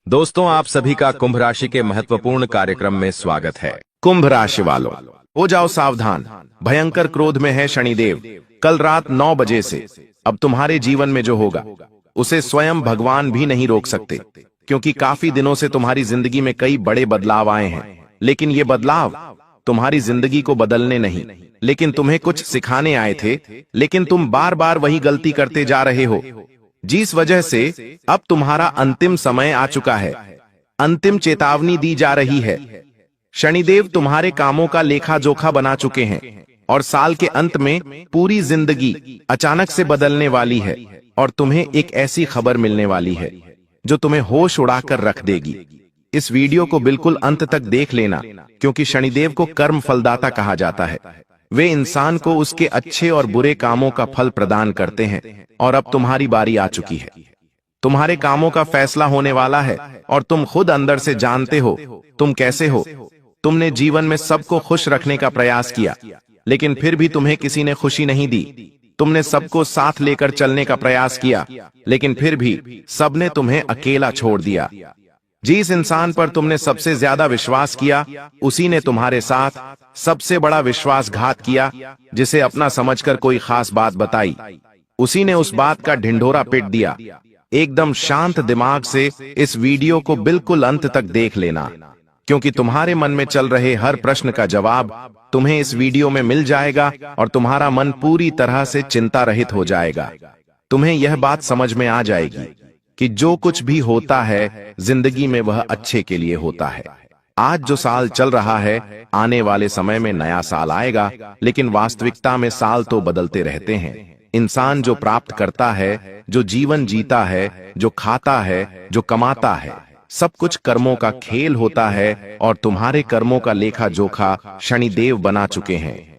दोस्तों, आप सभी का कुंभ राशि के महत्वपूर्ण कार्यक्रम में स्वागत है। कुंभ राशि वालों, हो जाओ सावधान। भयंकर क्रोध में है शनिदेव। कल रात 9 बजे से अब तुम्हारे जीवन में जो होगा उसे स्वयं भगवान भी नहीं रोक सकते, क्योंकि काफी दिनों से तुम्हारी जिंदगी में कई बड़े बदलाव आए हैं। लेकिन ये बदलाव तुम्हारी जिंदगी को बदलने नहीं, लेकिन तुम्हें कुछ सिखाने आए थे। लेकिन तुम बार बार वही गलती करते जा रहे हो, जिस वजह से अब तुम्हारा अंतिम समय आ चुका है। अंतिम चेतावनी दी जा रही है। शनिदेव तुम्हारे कामों का लेखा जोखा बना चुके हैं और साल के अंत में पूरी जिंदगी अचानक से बदलने वाली है और तुम्हें एक ऐसी खबर मिलने वाली है जो तुम्हें होश उड़ाकर रख देगी। इस वीडियो को बिल्कुल अंत तक देख लेना, क्योंकि शनिदेव को कर्म फलदाता कहा जाता है। वे इंसान को उसके अच्छे और बुरे कामों का फल प्रदान करते हैं और अब तुम्हारी बारी आ चुकी है। तुम्हारे कामों का फैसला होने वाला है और तुम खुद अंदर से जानते हो तुम कैसे हो। तुमने जीवन में सबको खुश रखने का प्रयास किया, लेकिन फिर भी तुम्हें किसी ने खुशी नहीं दी। तुमने सबको साथ लेकर चलने का प्रयास किया, लेकिन फिर भी सबने तुम्हें अकेला छोड़ दिया। जिस इंसान पर तुमने सबसे ज्यादा विश्वास किया, उसी ने तुम्हारे साथ सबसे बड़ा विश्वासघात किया। जिसे अपना समझकर कोई खास बात बताई, उसी ने उस बात का ढिंढोरा पीट दिया। एकदम शांत दिमाग से इस वीडियो को बिल्कुल अंत तक देख लेना, क्योंकि तुम्हारे मन में चल रहे हर प्रश्न का जवाब तुम्हें इस वीडियो में मिल जाएगा और तुम्हारा मन पूरी तरह से चिंता रहित हो जाएगा। तुम्हें यह बात समझ में आ जाएगी कि जो कुछ भी होता है जिंदगी में वह अच्छे के लिए होता है। आज जो साल चल रहा है, आने वाले समय में नया साल आएगा, लेकिन वास्तविकता में साल तो बदलते रहते हैं। इंसान जो प्राप्त करता है, जो जीवन जीता है, जो खाता है, जो कमाता है, सब कुछ कर्मों का खेल होता है और तुम्हारे कर्मों का लेखा जोखा शनिदेव बना चुके हैं।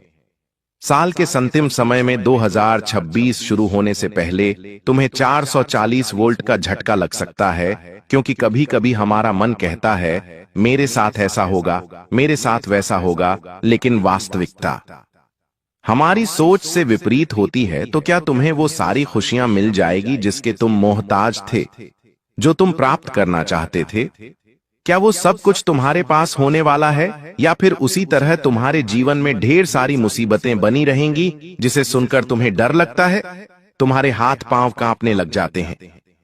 साल के अंतिम समय में 2026 शुरू होने से पहले तुम्हें 440 वोल्ट का झटका लग सकता है, क्योंकि कभी कभी हमारा मन कहता है मेरे साथ ऐसा होगा, मेरे साथ वैसा होगा, लेकिन वास्तविकता हमारी सोच से विपरीत होती है। तो क्या तुम्हें वो सारी खुशियां मिल जाएगी जिसके तुम मोहताज थे, जो तुम प्राप्त करना चाहते थे? क्या वो सब कुछ तुम्हारे पास होने वाला है, या फिर उसी तरह तुम्हारे जीवन में ढेर सारी मुसीबतें बनी रहेंगी जिसे सुनकर तुम्हें डर लगता है, तुम्हारे हाथ पांव कांपने लग जाते हैं?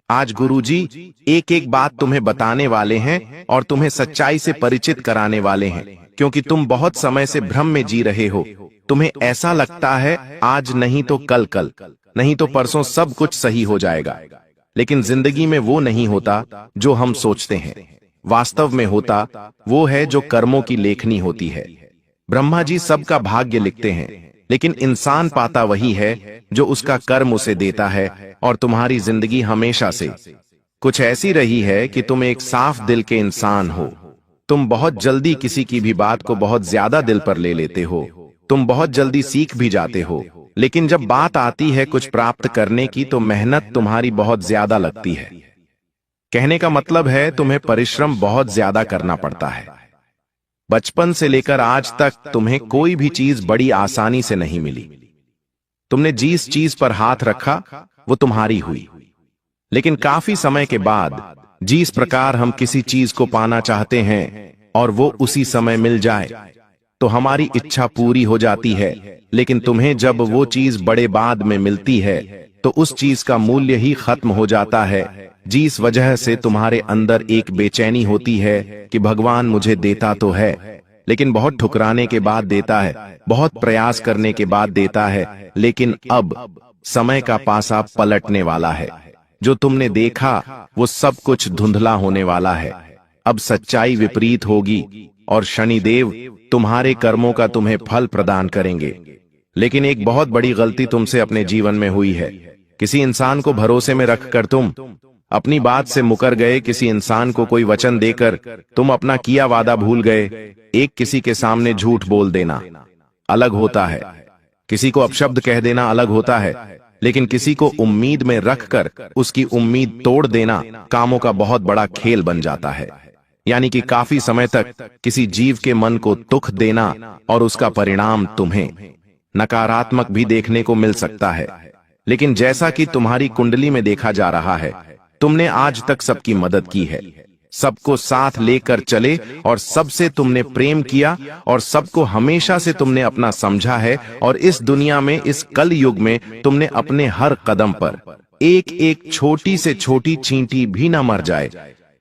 आज गुरुजी एक एक बात तुम्हें बताने वाले हैं और तुम्हें सच्चाई से परिचित कराने वाले हैं, क्योंकि तुम बहुत समय से भ्रम में जी रहे हो। तुम्हें ऐसा लगता है आज नहीं तो कल, कल नहीं तो परसों सब कुछ सही हो जाएगा, लेकिन जिंदगी में वो नहीं होता जो हम सोचते हैं। वास्तव में होता वो है जो कर्मों की लेखनी होती है। ब्रह्मा जी सबका भाग्य लिखते हैं, लेकिन इंसान पाता वही है जो उसका कर्म उसे देता है। और तुम्हारी जिंदगी हमेशा से कुछ ऐसी रही है कि तुम एक साफ दिल के इंसान हो। तुम बहुत जल्दी किसी की भी बात को बहुत ज्यादा दिल पर ले लेते हो। तुम बहुत जल्दी सीख भी जाते हो, लेकिन जब बात आती है कुछ प्राप्त करने की तो मेहनत तुम्हारी बहुत ज्यादा लगती है। कहने का मतलब है तुम्हें परिश्रम बहुत ज्यादा करना पड़ता है। बचपन से लेकर आज तक तुम्हें कोई भी चीज बड़ी आसानी से नहीं मिली। तुमने जिस चीज पर हाथ रखा वो तुम्हारी हुई, लेकिन काफी समय के बाद जिस प्रकार हम किसी चीज को पाना चाहते हैं और वो उसी समय मिल जाए तो हमारी इच्छा पूरी हो जाती है। लेकिन तुम्हें जब वो चीज बड़े बाद में मिलती है तो उस चीज का मूल्य ही खत्म हो जाता है, जिस वजह से तुम्हारे अंदर एक बेचैनी होती है कि भगवान मुझे देता तो है, लेकिन बहुत ठुकराने के बाद देता है, बहुत प्रयास करने के बाद देता है। लेकिन अब समय का पासा पलटने वाला है। जो तुमने देखा वो सब कुछ धुंधला होने वाला है। अब सच्चाई विपरीत होगी और शनिदेव तुम्हारे कर्मों का तुम्हें फल प्रदान करेंगे। लेकिन एक बहुत बड़ी गलती तुमसे अपने जीवन में हुई है। किसी इंसान को भरोसे में रखकर तुम अपनी बात से मुकर गए। किसी इंसान को कोई वचन देकर तुम अपना किया वादा भूल गए। एक किसी के सामने झूठ बोल देना अलग होता है, किसी को अपशब्द कह देना अलग होता है, लेकिन किसी को उम्मीद में रखकर उसकी उम्मीद तोड़ देना कामों का बहुत बड़ा खेल बन जाता है। यानी कि काफी समय तक किसी जीव के मन को दुख देना और उसका परिणाम तुम्हें नकारात्मक भी देखने को मिल सकता है। लेकिन जैसा कि तुम्हारी कुंडली में देखा जा रहा है, तुमने आज तक सबकी मदद की है, सबको साथ लेकर चले और सबसे तुमने प्रेम किया और सबको हमेशा से तुमने अपना समझा है। और इस दुनिया में, इस कल युग में तुमने अपने हर कदम पर एक एक छोटी से छोटी चींटी भी ना मर जाए,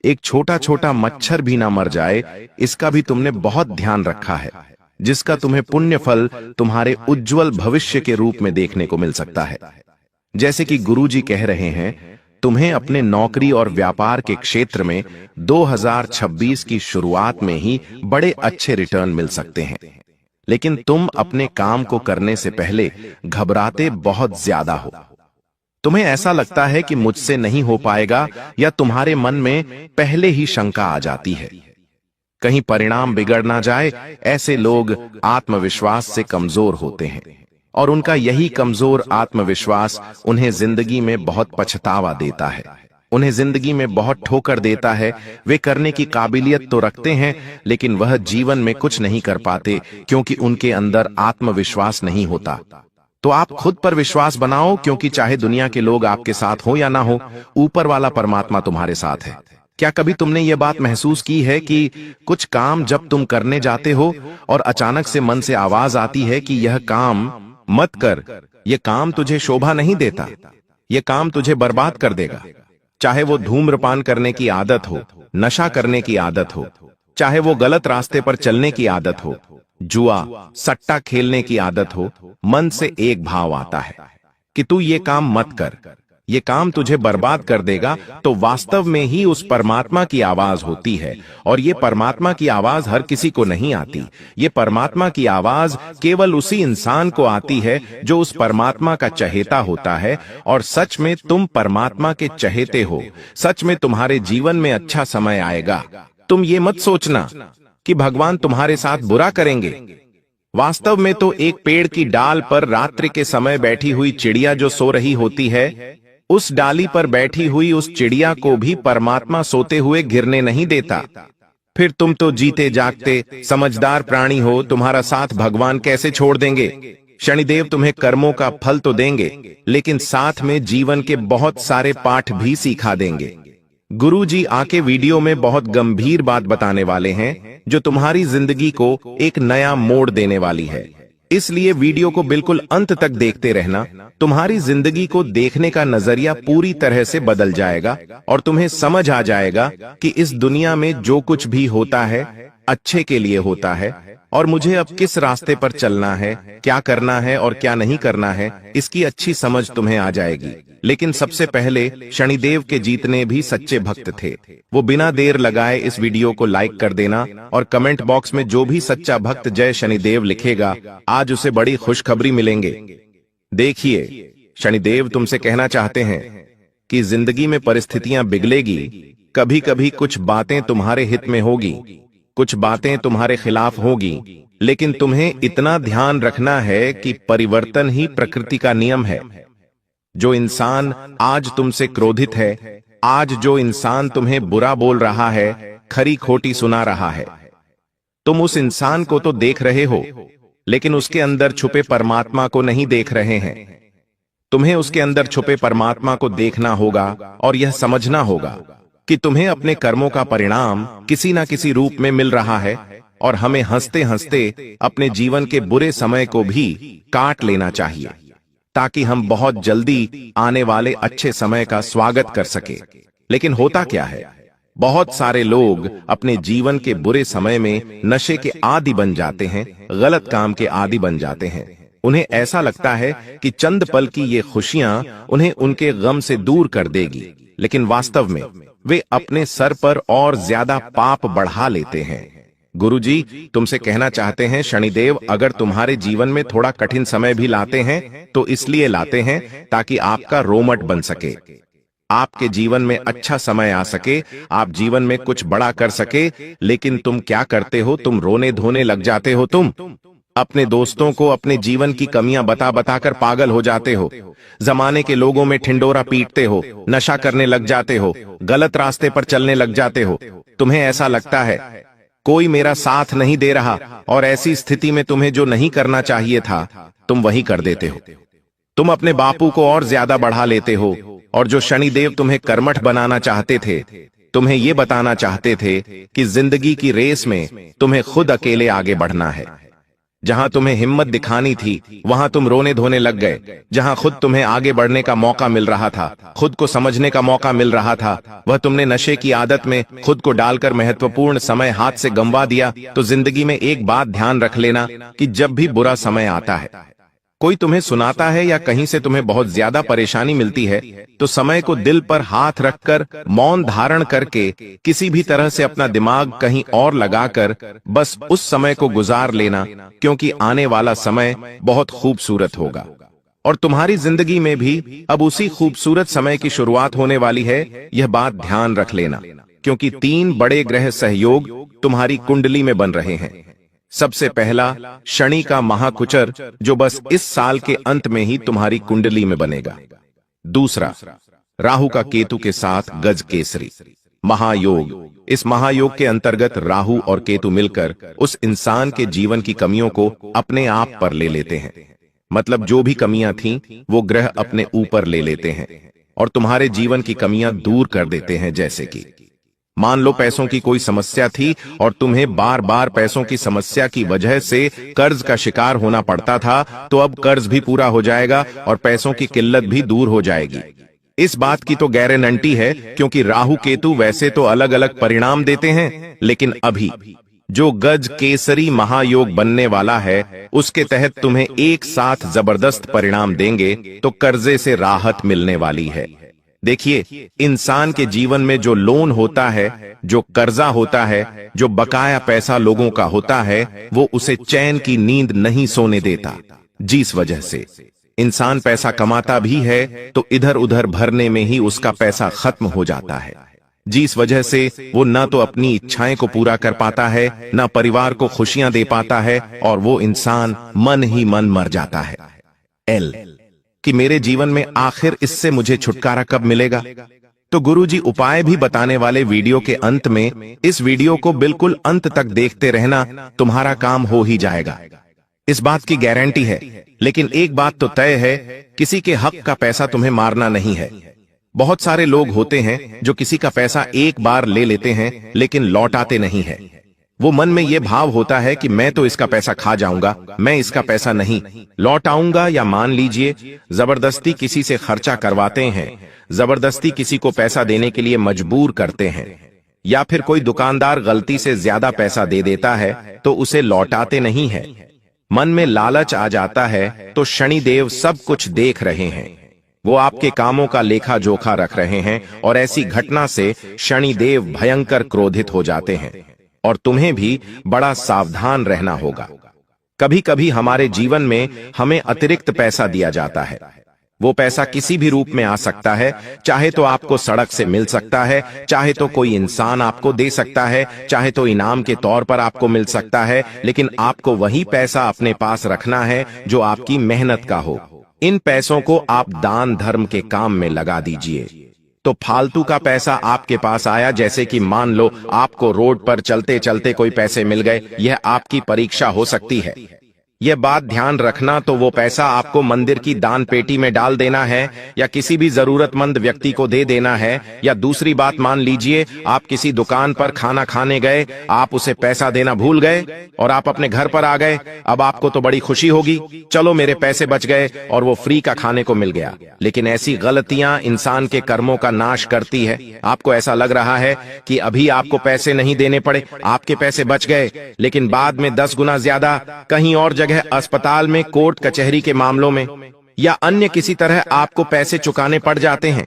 एक छोटा छोटा मच्छर भी ना मर जाए, इसका भी तुमने बहुत ध्यान रखा है, जिसका तुम्हें पुण्य फल तुम्हारे उज्जवल भविष्य के रूप में देखने को मिल सकता है। जैसे कि गुरुजी कह रहे हैं, तुम्हें अपने नौकरी और व्यापार के क्षेत्र में 2026 की शुरुआत में ही बड़े अच्छे रिटर्न मिल सकते हैं, लेकिन तुम अपने काम को करने से पहले घबराते बहुत ज्यादा हो। तुम्हें ऐसा लगता है कि मुझसे नहीं हो पाएगा, या तुम्हारे मन में पहले ही शंका आ जाती है, कहीं परिणाम बिगड़ ना जाए। ऐसे लोग आत्मविश्वास से कमजोर होते हैं और उनका यही कमजोर आत्मविश्वास उन्हें जिंदगी में बहुत पछतावा देता है, उन्हें जिंदगी में बहुत ठोकर देता है। वे करने की काबिलियत तो रखते हैं, लेकिन वह जीवन में कुछ नहीं कर पाते क्योंकि उनके अंदर आत्मविश्वास नहीं होता। तो आप खुद पर विश्वास बनाओ, क्योंकि चाहे दुनिया के लोग आपके साथ हो या ना हो, ऊपर वाला परमात्मा तुम्हारे साथ है। क्या कभी तुमने ये बात महसूस की है कि कुछ काम जब तुम करने जाते हो और अचानक से मन से आवाज आती है कि यह काम मत कर, यह काम तुझे शोभा नहीं देता, यह काम तुझे बर्बाद कर देगा। चाहे वो धूम्रपान करने की आदत हो, नशा करने की आदत हो, चाहे वो गलत रास्ते पर चलने की आदत हो, जुआ सट्टा खेलने की आदत हो, मन से एक भाव आता है कि तू ये काम मत कर, ये काम तुझे बर्बाद कर देगा। तो वास्तव में ही उस परमात्मा की आवाज होती है, और ये परमात्मा की आवाज हर किसी को नहीं आती। ये परमात्मा की आवाज केवल उसी इंसान को आती है जो उस परमात्मा का चहेता होता है। और सच में तुम परमात्मा के चहेते हो, सच में तुम्हारे जीवन में अच्छा समय आएगा। तुम ये मत सोचना कि भगवान तुम्हारे साथ बुरा करेंगे। वास्तव में तो एक पेड़ की डाल पर रात्रि के समय बैठी हुई चिड़िया जो सो रही होती है, उस डाली पर बैठी हुई उस चिड़िया को भी परमात्मा सोते हुए गिरने नहीं देता। फिर तुम तो जीते जागते समझदार प्राणी हो, तुम्हारा साथ भगवान कैसे छोड़ देंगे। शनिदेव तुम्हें कर्मों का फल तो देंगे, लेकिन साथ में जीवन के बहुत सारे पाठ भी सिखा देंगे। गुरुजी आके वीडियो में बहुत गंभीर बात बताने वाले हैं, जो तुम्हारी जिंदगी को एक नया मोड़ देने वाली है। इसलिए वीडियो को बिल्कुल अंत तक देखते रहना। तुम्हारी जिंदगी को देखने का नजरिया पूरी तरह से बदल जाएगा और तुम्हें समझ आ जाएगा कि इस दुनिया में जो कुछ भी होता है अच्छे के लिए होता है, और मुझे अब किस रास्ते पर चलना है, क्या करना है और क्या नहीं करना है, इसकी अच्छी समझ तुम्हें आ जाएगी। लेकिन सबसे पहले शनिदेव के जितने भी सच्चे भक्त थे, वो बिना देर लगाए इस वीडियो को लाइक कर देना, और कमेंट बॉक्स में जो भी सच्चा भक्त जय शनिदेव लिखेगा, आज उसे बड़ी खुशखबरी मिलेंगे। देखिए, शनिदेव तुमसे कहना चाहते हैं कि जिंदगी में परिस्थितियां बिगड़ेगी, कभी कभी कुछ बातें तुम्हारे हित में होगी, कुछ बातें तुम्हारे खिलाफ होगी, लेकिन तुम्हें इतना ध्यान रखना है कि परिवर्तन ही प्रकृति का नियम है। जो इंसान आज तुमसे क्रोधित है, आज जो इंसान तुम्हें बुरा बोल रहा है, खरी खोटी सुना रहा है, तुम उस इंसान को तो देख रहे हो, लेकिन उसके अंदर छुपे परमात्मा को नहीं देख रहे हैं। तुम्हें उसके अंदर छुपे परमात्मा को देखना होगा और यह समझना होगा कि तुम्हें अपने कर्मों का परिणाम किसी न किसी रूप में मिल रहा है, और हमें हंसते हंसते अपने जीवन के बुरे समय को भी काट लेना चाहिए, ताकि हम बहुत जल्दी आने वाले अच्छे समय का स्वागत कर सके। लेकिन होता क्या है, बहुत सारे लोग अपने जीवन के बुरे समय में नशे के आदी बन जाते हैं, गलत काम के आदी बन जाते हैं। उन्हें ऐसा लगता है कि चंद पल की ये खुशियां उन्हें उनके गम से दूर कर देगी, लेकिन वास्तव में वे अपने सर पर और ज्यादा पाप बढ़ा लेते हैं। गुरुजी तुमसे कहना चाहते हैं, शनिदेव अगर तुम्हारे जीवन में थोड़ा कठिन समय भी लाते हैं तो इसलिए लाते हैं ताकि आपका रोमट बन सके, आपके जीवन में अच्छा समय आ सके, आप जीवन में कुछ बड़ा कर सके। लेकिन तुम क्या करते हो, तुम रोने धोने लग जाते हो, तुम अपने दोस्तों को अपने जीवन की कमियां बता बताकर पागल हो जाते हो, जमाने के लोगों में ठिंडोरा पीटते हो, नशा करने लग जाते हो, गलत रास्ते पर चलने लग जाते हो। तुम्हें ऐसा लगता है कोई मेरा साथ नहीं दे रहा, और ऐसी स्थिति में तुम्हें जो नहीं करना चाहिए था तुम वही कर देते हो। तुम अपने बापू को और ज्यादा बढ़ा लेते हो, और जो शनिदेव तुम्हें कर्मठ बनाना चाहते थे तुम्हें ये बताना चाहते थे कि जिंदगी की रेस में तुम्हें खुद अकेले आगे बढ़ना है। जहां तुम्हें हिम्मत दिखानी थी वहां तुम रोने धोने लग गए। जहां खुद तुम्हें आगे बढ़ने का मौका मिल रहा था, खुद को समझने का मौका मिल रहा था, वह तुमने नशे की आदत में खुद को डालकर महत्वपूर्ण समय हाथ से गंवा दिया। तो जिंदगी में एक बात ध्यान रख लेना कि जब भी बुरा समय आता है, कोई तुम्हें सुनाता है या कहीं से तुम्हें बहुत ज्यादा परेशानी मिलती है, तो समय को दिल पर हाथ रखकर मौन धारण करके किसी भी तरह से अपना दिमाग कहीं और लगाकर बस उस समय को गुजार लेना, क्योंकि आने वाला समय बहुत खूबसूरत होगा। और तुम्हारी जिंदगी में भी अब उसी खूबसूरत समय की शुरुआत होने वाली है, यह बात ध्यान रख लेना, क्योंकि 3 बड़े ग्रह सहयोग तुम्हारी कुंडली में बन रहे हैं। सबसे पहला शनि का महाकुचर, जो बस इस साल के अंत में ही तुम्हारी कुंडली में बनेगा। दूसरा, राहु का केतु के साथ गज केसरी महायोग। इस महायोग के अंतर्गत राहु और केतु मिलकर उस इंसान के जीवन की कमियों को अपने आप पर ले लेते हैं। मतलब जो भी कमियां थीं वो ग्रह अपने ऊपर ले लेते हैं और तुम्हारे जीवन की कमियां दूर कर देते हैं। जैसे कि मान लो पैसों की कोई समस्या थी और तुम्हें बार बार पैसों की समस्या की वजह से कर्ज का शिकार होना पड़ता था, तो अब कर्ज भी पूरा हो जाएगा और पैसों की किल्लत भी दूर हो जाएगी। इस बात की तो गारंटी है, क्योंकि राहु केतु वैसे तो अलग अलग परिणाम देते हैं, लेकिन अभी जो गज केसरी महायोग बनने वाला है उसके तहत तुम्हें एक साथ जबरदस्त परिणाम देंगे। तो कर्जे से राहत मिलने वाली है। देखिए, इंसान के जीवन में जो लोन होता है, जो कर्जा होता है, जो बकाया पैसा लोगों का होता है, वो उसे चैन की नींद नहीं सोने देता। जिस वजह से इंसान पैसा कमाता भी है तो इधर उधर भरने में ही उसका पैसा खत्म हो जाता है। जिस वजह से वो ना तो अपनी इच्छाएं को पूरा कर पाता है, ना परिवार को खुशियां दे पाता है, और वो इंसान मन ही मन मर जाता है। एल कि मेरे जीवन में आखिर इससे मुझे छुटकारा कब मिलेगा? तो गुरुजी उपाय भी बताने वाले वीडियो के अंत में इस वीडियो को बिल्कुल अंत तक देखते रहना, तुम्हारा काम हो ही जाएगा, इस बात की गारंटी है। लेकिन एक बात तो तय है, किसी के हक का पैसा तुम्हें मारना नहीं है। बहुत सारे लोग होते हैं जो किसी का पैसा एक बार ले लेते हैं लेकिन लौटाते नहीं है। वो मन में ये भाव होता है कि मैं तो इसका पैसा खा जाऊंगा, मैं इसका पैसा नहीं लौटाऊंगा। या मान लीजिए जबरदस्ती किसी से खर्चा करवाते हैं, जबरदस्ती किसी को पैसा देने के लिए मजबूर करते हैं, या फिर कोई दुकानदार गलती से ज्यादा पैसा दे देता है तो उसे लौटाते नहीं है। मन में लालच आ जाता है तो शनिदेव सब कुछ देख रहे हैं, वो आपके कामों का लेखा जोखा रख रहे हैं, और ऐसी घटना से शनिदेव भयंकर क्रोधित हो जाते हैं और तुम्हें भी बड़ा सावधान रहना होगा। कभी कभी हमारे जीवन में हमें अतिरिक्त पैसा दिया जाता है। वो पैसा किसी भी रूप में आ सकता है, चाहे तो आपको सड़क से मिल सकता है, चाहे तो कोई इंसान आपको दे सकता है, चाहे तो इनाम के तौर पर आपको मिल सकता है, लेकिन आपको वही पैसा अपने पास रखना है जो आपकी मेहनत का हो। इन पैसों को आप दान धर्म के काम में लगा दीजिए। तो फालतू का पैसा आपके पास आया, जैसे कि मान लो आपको रोड पर चलते चलते कोई पैसे मिल गए, यह आपकी परीक्षा हो सकती है। यह बात ध्यान रखना, तो वो पैसा आपको मंदिर की दान पेटी में डाल देना है या किसी भी जरूरतमंद व्यक्ति को दे देना है। या दूसरी बात, मान लीजिए आप किसी दुकान पर खाना खाने गए, आप उसे पैसा देना भूल गए और आप अपने घर पर आ गए। अब आपको तो बड़ी खुशी होगी, चलो मेरे पैसे बच गए और वो फ्री का खाने को मिल गया। लेकिन ऐसी गलतियां इंसान के कर्मों का नाश करती है। आपको ऐसा लग रहा है कि अभी आपको पैसे नहीं देने पड़े, आपके पैसे बच गए, लेकिन बाद में 10 गुना ज्यादा कहीं और जगह, अस्पताल में, कोर्ट कचहरी के मामलों में या अन्य किसी तरह आपको पैसे चुकाने पड़ जाते हैं।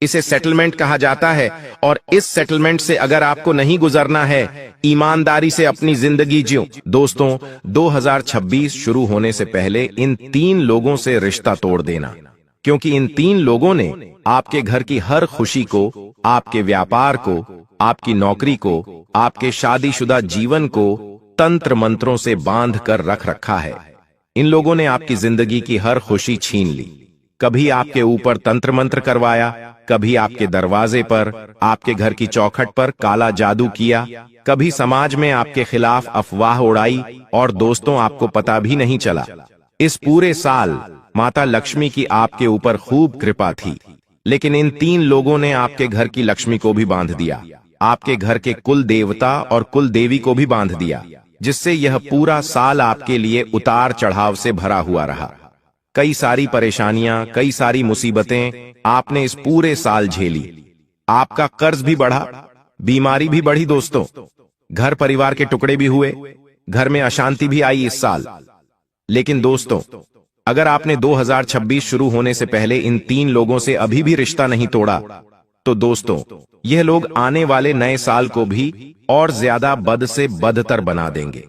इसे सेटलमेंट कहा जाता है, और इस सेटलमेंट से अगर आपको नहीं गुजरना है, ईमानदारी से अपनी जिंदगी जियो। दोस्तों, 2026 शुरू होने से पहले इन 3 लोगों से रिश्ता तोड़ देना, क्योंकि इन 3 लोगों ने आपके घर की हर खुशी को, आपके व्यापार को, आपकी नौकरी को, आपके शादीशुदा जीवन को तंत्र मंत्रों से बांध कर रख रखा है। इन लोगों ने आपकी जिंदगी की हर खुशी छीन ली। कभी आपके ऊपर तंत्र मंत्र करवाया, कभी आपके दरवाजे पर, आपके घर की चौखट पर काला जादू किया, कभी समाज में आपके खिलाफ अफवाह उड़ाई, और दोस्तों आपको पता भी नहीं चला। इस पूरे साल माता लक्ष्मी की आपके ऊपर खूब कृपा थी, लेकिन इन 3 लोगों ने आपके घर की लक्ष्मी को भी बांध दिया। आपके घर के कुल देवता और कुल देवी को भी बांध दिया, जिससे यह पूरा साल आपके लिए उतार चढ़ाव से भरा हुआ रहा। कई सारी परेशानियां, कई सारी मुसीबतें आपने इस पूरे साल झेली। आपका कर्ज भी बढ़ा, बीमारी भी बढ़ी दोस्तों, घर परिवार के टुकड़े भी हुए, घर में अशांति भी आई इस साल। लेकिन दोस्तों, अगर आपने 2026 शुरू होने से पहले इन 3 लोगों से अभी भी रिश्ता नहीं तोड़ा, तो दोस्तों यह लोग आने वाले नए साल को भी और ज्यादा बद से बदतर बना देंगे।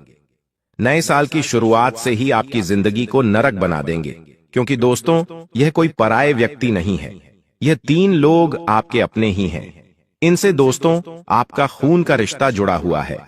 नए साल की शुरुआत से ही आपकी जिंदगी को नरक बना देंगे, क्योंकि दोस्तों यह कोई पराये व्यक्ति नहीं है, यह 3 लोग आपके अपने ही हैं। इनसे दोस्तों आपका खून का रिश्ता जुड़ा हुआ है।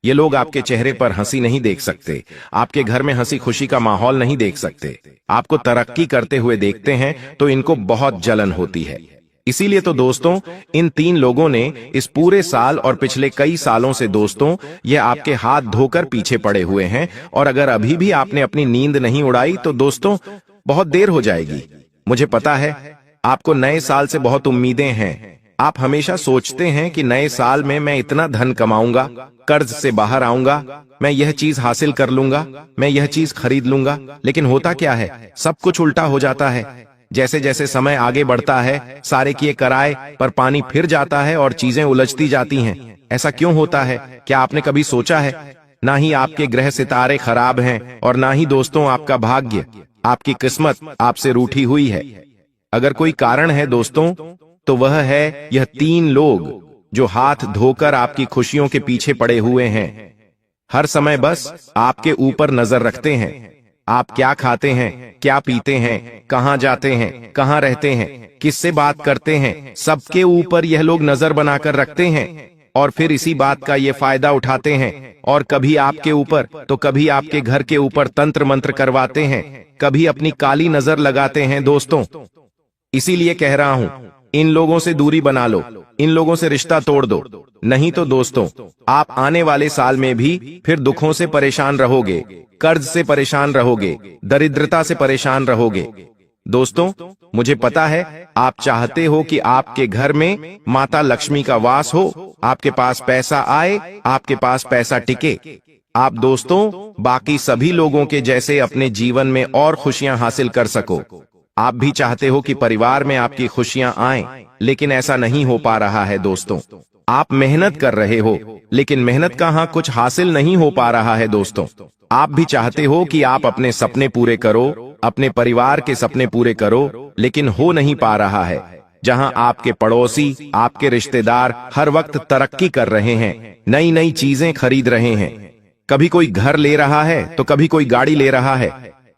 ये लोग आपके चेहरे पर हंसी नहीं देख सकते, आपके घर में हंसी खुशी का माहौल नहीं देख सकते। आपको तरक्की करते हुए देखते हैं तो इनको बहुत जलन होती है। इसीलिए तो दोस्तों इन 3 लोगों ने इस पूरे साल और पिछले कई सालों से दोस्तों ये आपके हाथ धोकर पीछे पड़े हुए हैं। और अगर अभी भी आपने अपनी नींद नहीं उड़ाई तो दोस्तों बहुत देर हो जाएगी। मुझे पता है आपको नए साल से बहुत उम्मीदें हैं। आप हमेशा सोचते हैं कि नए साल में मैं इतना धन कमाऊंगा, कर्ज से बाहर आऊंगा, मैं यह चीज हासिल कर लूंगा, मैं यह चीज खरीद लूंगा। लेकिन होता क्या है, सब कुछ उल्टा हो जाता है। जैसे जैसे समय आगे बढ़ता है, सारे किए कराए पर पानी फिर जाता है और चीजें उलझती जाती हैं। ऐसा क्यों होता है, क्या आपने कभी सोचा है? ना ही आपके ग्रह सितारे खराब हैं और ना ही दोस्तों आपका भाग्य, आपकी किस्मत आपसे रूठी हुई है। अगर कोई कारण है दोस्तों तो वह है यह 3 लोग जो हाथ धोकर आपकी खुशियों के पीछे पड़े हुए हैं। हर समय बस आपके ऊपर नजर रखते हैं। आप क्या खाते हैं, क्या पीते हैं, कहां जाते हैं, कहां रहते हैं, किससे बात करते हैं, सबके ऊपर यह लोग नजर बनाकर रखते हैं और फिर इसी बात का ये फायदा उठाते हैं। और कभी आपके ऊपर तो कभी आपके घर के ऊपर तंत्र मंत्र करवाते हैं, कभी अपनी काली नजर लगाते हैं दोस्तों। इसीलिए कह रहा हूं, इन लोगों से दूरी बना लो, इन लोगों से रिश्ता तोड़ दो, नहीं तो दोस्तों आप आने वाले साल में भी फिर दुखों से परेशान रहोगे, कर्ज से परेशान रहोगे, दरिद्रता से परेशान रहोगे। दोस्तों मुझे पता है आप चाहते हो कि आपके घर में माता लक्ष्मी का वास हो, आपके पास पैसा आए, आपके पास पैसा टिके। आप दोस्तों बाकी सभी लोगों के जैसे अपने जीवन में और खुशियां हासिल कर सको। आप भी चाहते हो कि परिवार में आपकी खुशियां आएं, लेकिन ऐसा नहीं हो पा रहा है दोस्तों। आप मेहनत कर रहे हो, लेकिन मेहनत कहां कुछ हासिल नहीं हो पा रहा है दोस्तों। आप भी चाहते हो कि आप अपने सपने पूरे करो, अपने परिवार के सपने पूरे करो, लेकिन हो नहीं पा रहा है। जहां आपके पड़ोसी, आपके रिश्तेदार हर वक्त तरक्की कर रहे हैं, नई नई चीजें खरीद रहे हैं। कभी कोई घर ले रहा है तो कभी कोई गाड़ी ले रहा है,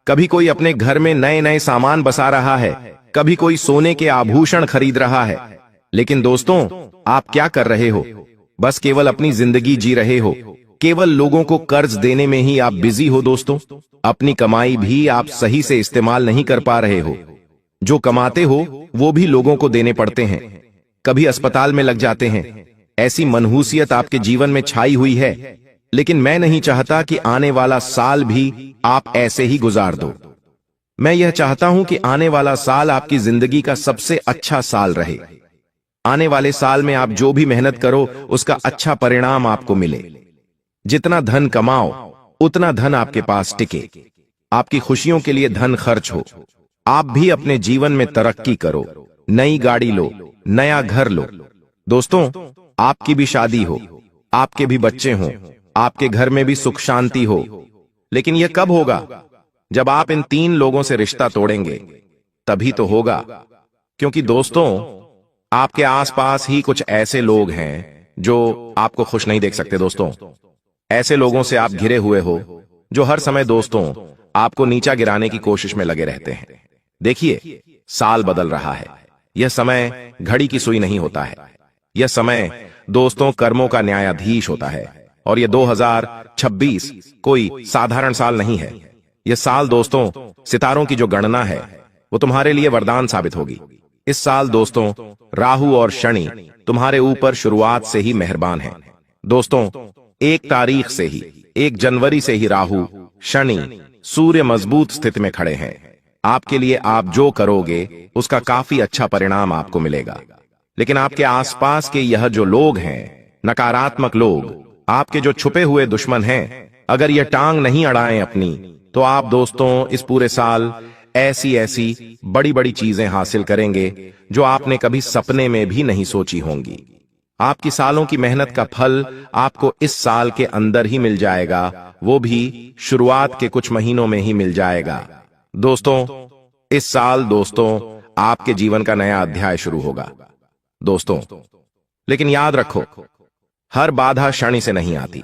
कभी कोई अपने घर में नए नए सामान बसा रहा है, कभी कोई सोने के आभूषण खरीद रहा है। लेकिन दोस्तों आप क्या कर रहे हो? बस केवल अपनी जिंदगी जी रहे हो, केवल लोगों को कर्ज देने में ही आप बिजी हो दोस्तों। अपनी कमाई भी आप सही से इस्तेमाल नहीं कर पा रहे हो। जो कमाते हो वो भी लोगों को देने पड़ते हैं, कभी अस्पताल में लग जाते हैं। ऐसी मनहूसियत आपके जीवन में छाई हुई है। लेकिन मैं नहीं चाहता कि आने वाला साल भी आप ऐसे ही गुजार दो। मैं यह चाहता हूं कि आने वाला साल आपकी जिंदगी का सबसे अच्छा साल रहे। आने वाले साल में आप जो भी मेहनत करो उसका अच्छा परिणाम आपको मिले। जितना धन कमाओ उतना धन आपके पास टिके, आपकी खुशियों के लिए धन खर्च हो। आप भी अपने जीवन में तरक्की करो, नई गाड़ी लो, नया घर लो। दोस्तों आपकी भी शादी हो, आपके भी बच्चे हों, आपके घर में भी सुख शांति हो। लेकिन यह कब होगा? जब आप इन 3 लोगों से रिश्ता तोड़ेंगे, तभी तो होगा। क्योंकि दोस्तों आपके आसपास ही कुछ ऐसे लोग हैं जो आपको खुश नहीं देख सकते दोस्तों। ऐसे लोगों से आप घिरे हुए हो जो हर समय दोस्तों आपको नीचा गिराने की कोशिश में लगे रहते हैं। देखिए साल बदल रहा है, यह समय घड़ी की सुई नहीं होता है। यह समय दोस्तों कर्मों का न्यायाधीश होता है। और यह 2026 कोई साधारण साल नहीं है। यह साल दोस्तों सितारों की जो गणना है वो तुम्हारे लिए वरदान साबित होगी। इस साल दोस्तों राहु और शनि तुम्हारे ऊपर शुरुआत से ही मेहरबान हैं। दोस्तों 1 तारीख से ही, 1 जनवरी से ही राहु, शनि, सूर्य मजबूत स्थिति में खड़े हैं। आपके लिए आप जो करोगे उसका काफी अच्छा परिणाम आपको मिलेगा। लेकिन आपके आसपास के यह जो लोग हैं नकारात्मक लोग, आपके जो छुपे हुए दुश्मन हैं, अगर ये टांग नहीं अड़ाएं अपनी, तो आप दोस्तों इस पूरे साल ऐसी ऐसी बड़ी बड़ी चीजें हासिल करेंगे जो आपने कभी सपने में भी नहीं सोची होंगी। आपकी सालों की मेहनत का फल आपको इस साल के अंदर ही मिल जाएगा, वो भी शुरुआत के कुछ महीनों में ही मिल जाएगा। दोस्तों, इस साल दोस्तों आपके जीवन का नया अध्याय शुरू होगा दोस्तों। लेकिन याद रखो, हर बाधा शनि से नहीं आती,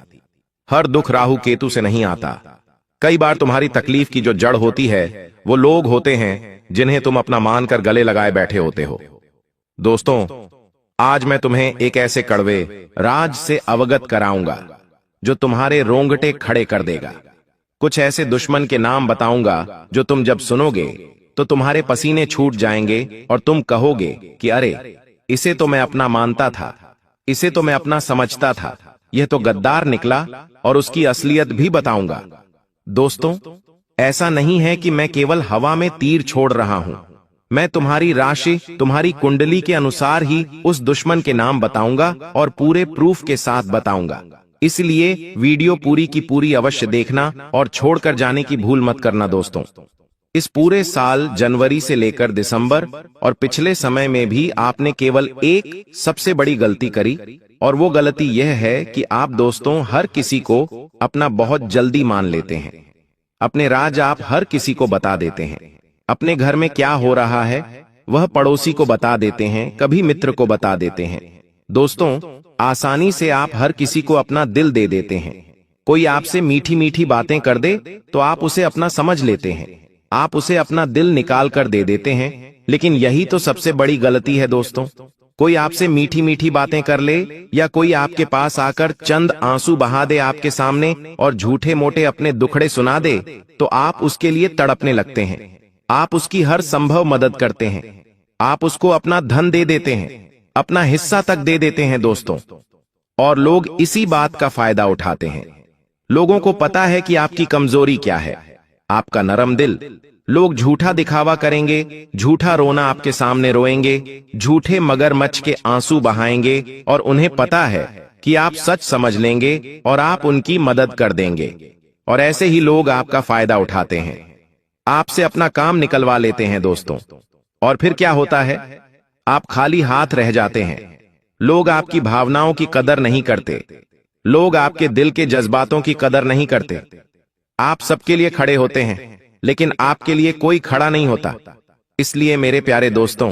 हर दुख राहु केतु से नहीं आता। कई बार तुम्हारी तकलीफ की जो जड़ होती है वो लोग होते हैं जिन्हें तुम अपना मानकर गले लगाए बैठे होते हो। दोस्तों, आज मैं तुम्हें एक ऐसे कड़वे राज से अवगत कराऊंगा जो तुम्हारे रोंगटे खड़े कर देगा। कुछ ऐसे दुश्मन के नाम बताऊंगा जो तुम जब सुनोगे तो तुम्हारे पसीने छूट जाएंगे और तुम कहोगे कि अरे, इसे तो मैं अपना मानता था, इसे तो मैं अपना समझता था, यह तो गद्दार निकला। और उसकी असलियत भी बताऊंगा। दोस्तों, ऐसा नहीं है कि मैं केवल हवा में तीर छोड़ रहा हूं, मैं तुम्हारी राशि, तुम्हारी कुंडली के अनुसार ही उस दुश्मन के नाम बताऊंगा और पूरे प्रूफ के साथ बताऊंगा। इसलिए वीडियो पूरी की पूरी अवश्य देखना और छोड़कर जाने की भूल मत करना दोस्तों। इस पूरे साल जनवरी से लेकर दिसंबर और पिछले समय में भी आपने केवल एक सबसे बड़ी गलती करी, और वो गलती यह है कि आप दोस्तों हर किसी को अपना बहुत जल्दी मान लेते हैं। अपने राज आप हर किसी को बता देते हैं। अपने घर में क्या हो रहा है वह पड़ोसी को बता देते हैं, कभी मित्र को बता देते हैं। दोस्तों, आसानी से आप हर किसी को अपना दिल दे देते हैं। कोई आपसे मीठी मीठी बातें कर दे तो आप उसे अपना समझ लेते हैं, आप उसे अपना दिल निकाल कर दे देते हैं। लेकिन यही तो सबसे बड़ी गलती है दोस्तों। कोई आपसे मीठी मीठी बातें कर ले या कोई आपके पास आकर चंद आंसू बहा दे आपके सामने और झूठे मोटे अपने दुखड़े सुना दे, तो आप उसके लिए तड़पने लगते हैं। आप उसकी हर संभव मदद करते हैं, आप उसको अपना धन दे देते हैं, अपना हिस्सा तक दे देते हैं दोस्तों। और लोग इसी बात का फायदा उठाते हैं। लोगों को पता है कि आपकी कमजोरी क्या है, आपका नरम दिल। लोग झूठा दिखावा करेंगे, झूठा रोना आपके सामने रोएंगे, झूठे मगरमच्छ के आंसू बहाएंगे, और उन्हें पता है कि आप सच समझ लेंगे और आप उनकी मदद कर देंगे। और ऐसे ही लोग आपका फायदा उठाते हैं, आपसे अपना काम निकलवा लेते हैं दोस्तों। और फिर क्या होता है, आप खाली हाथ रह जाते हैं। लोग आपकी भावनाओं की कदर नहीं करते, लोग आपके दिल के जज्बातों की कदर नहीं करते। आप सबके लिए खड़े होते हैं, लेकिन आपके लिए कोई खड़ा नहीं होता। इसलिए मेरे प्यारे दोस्तों,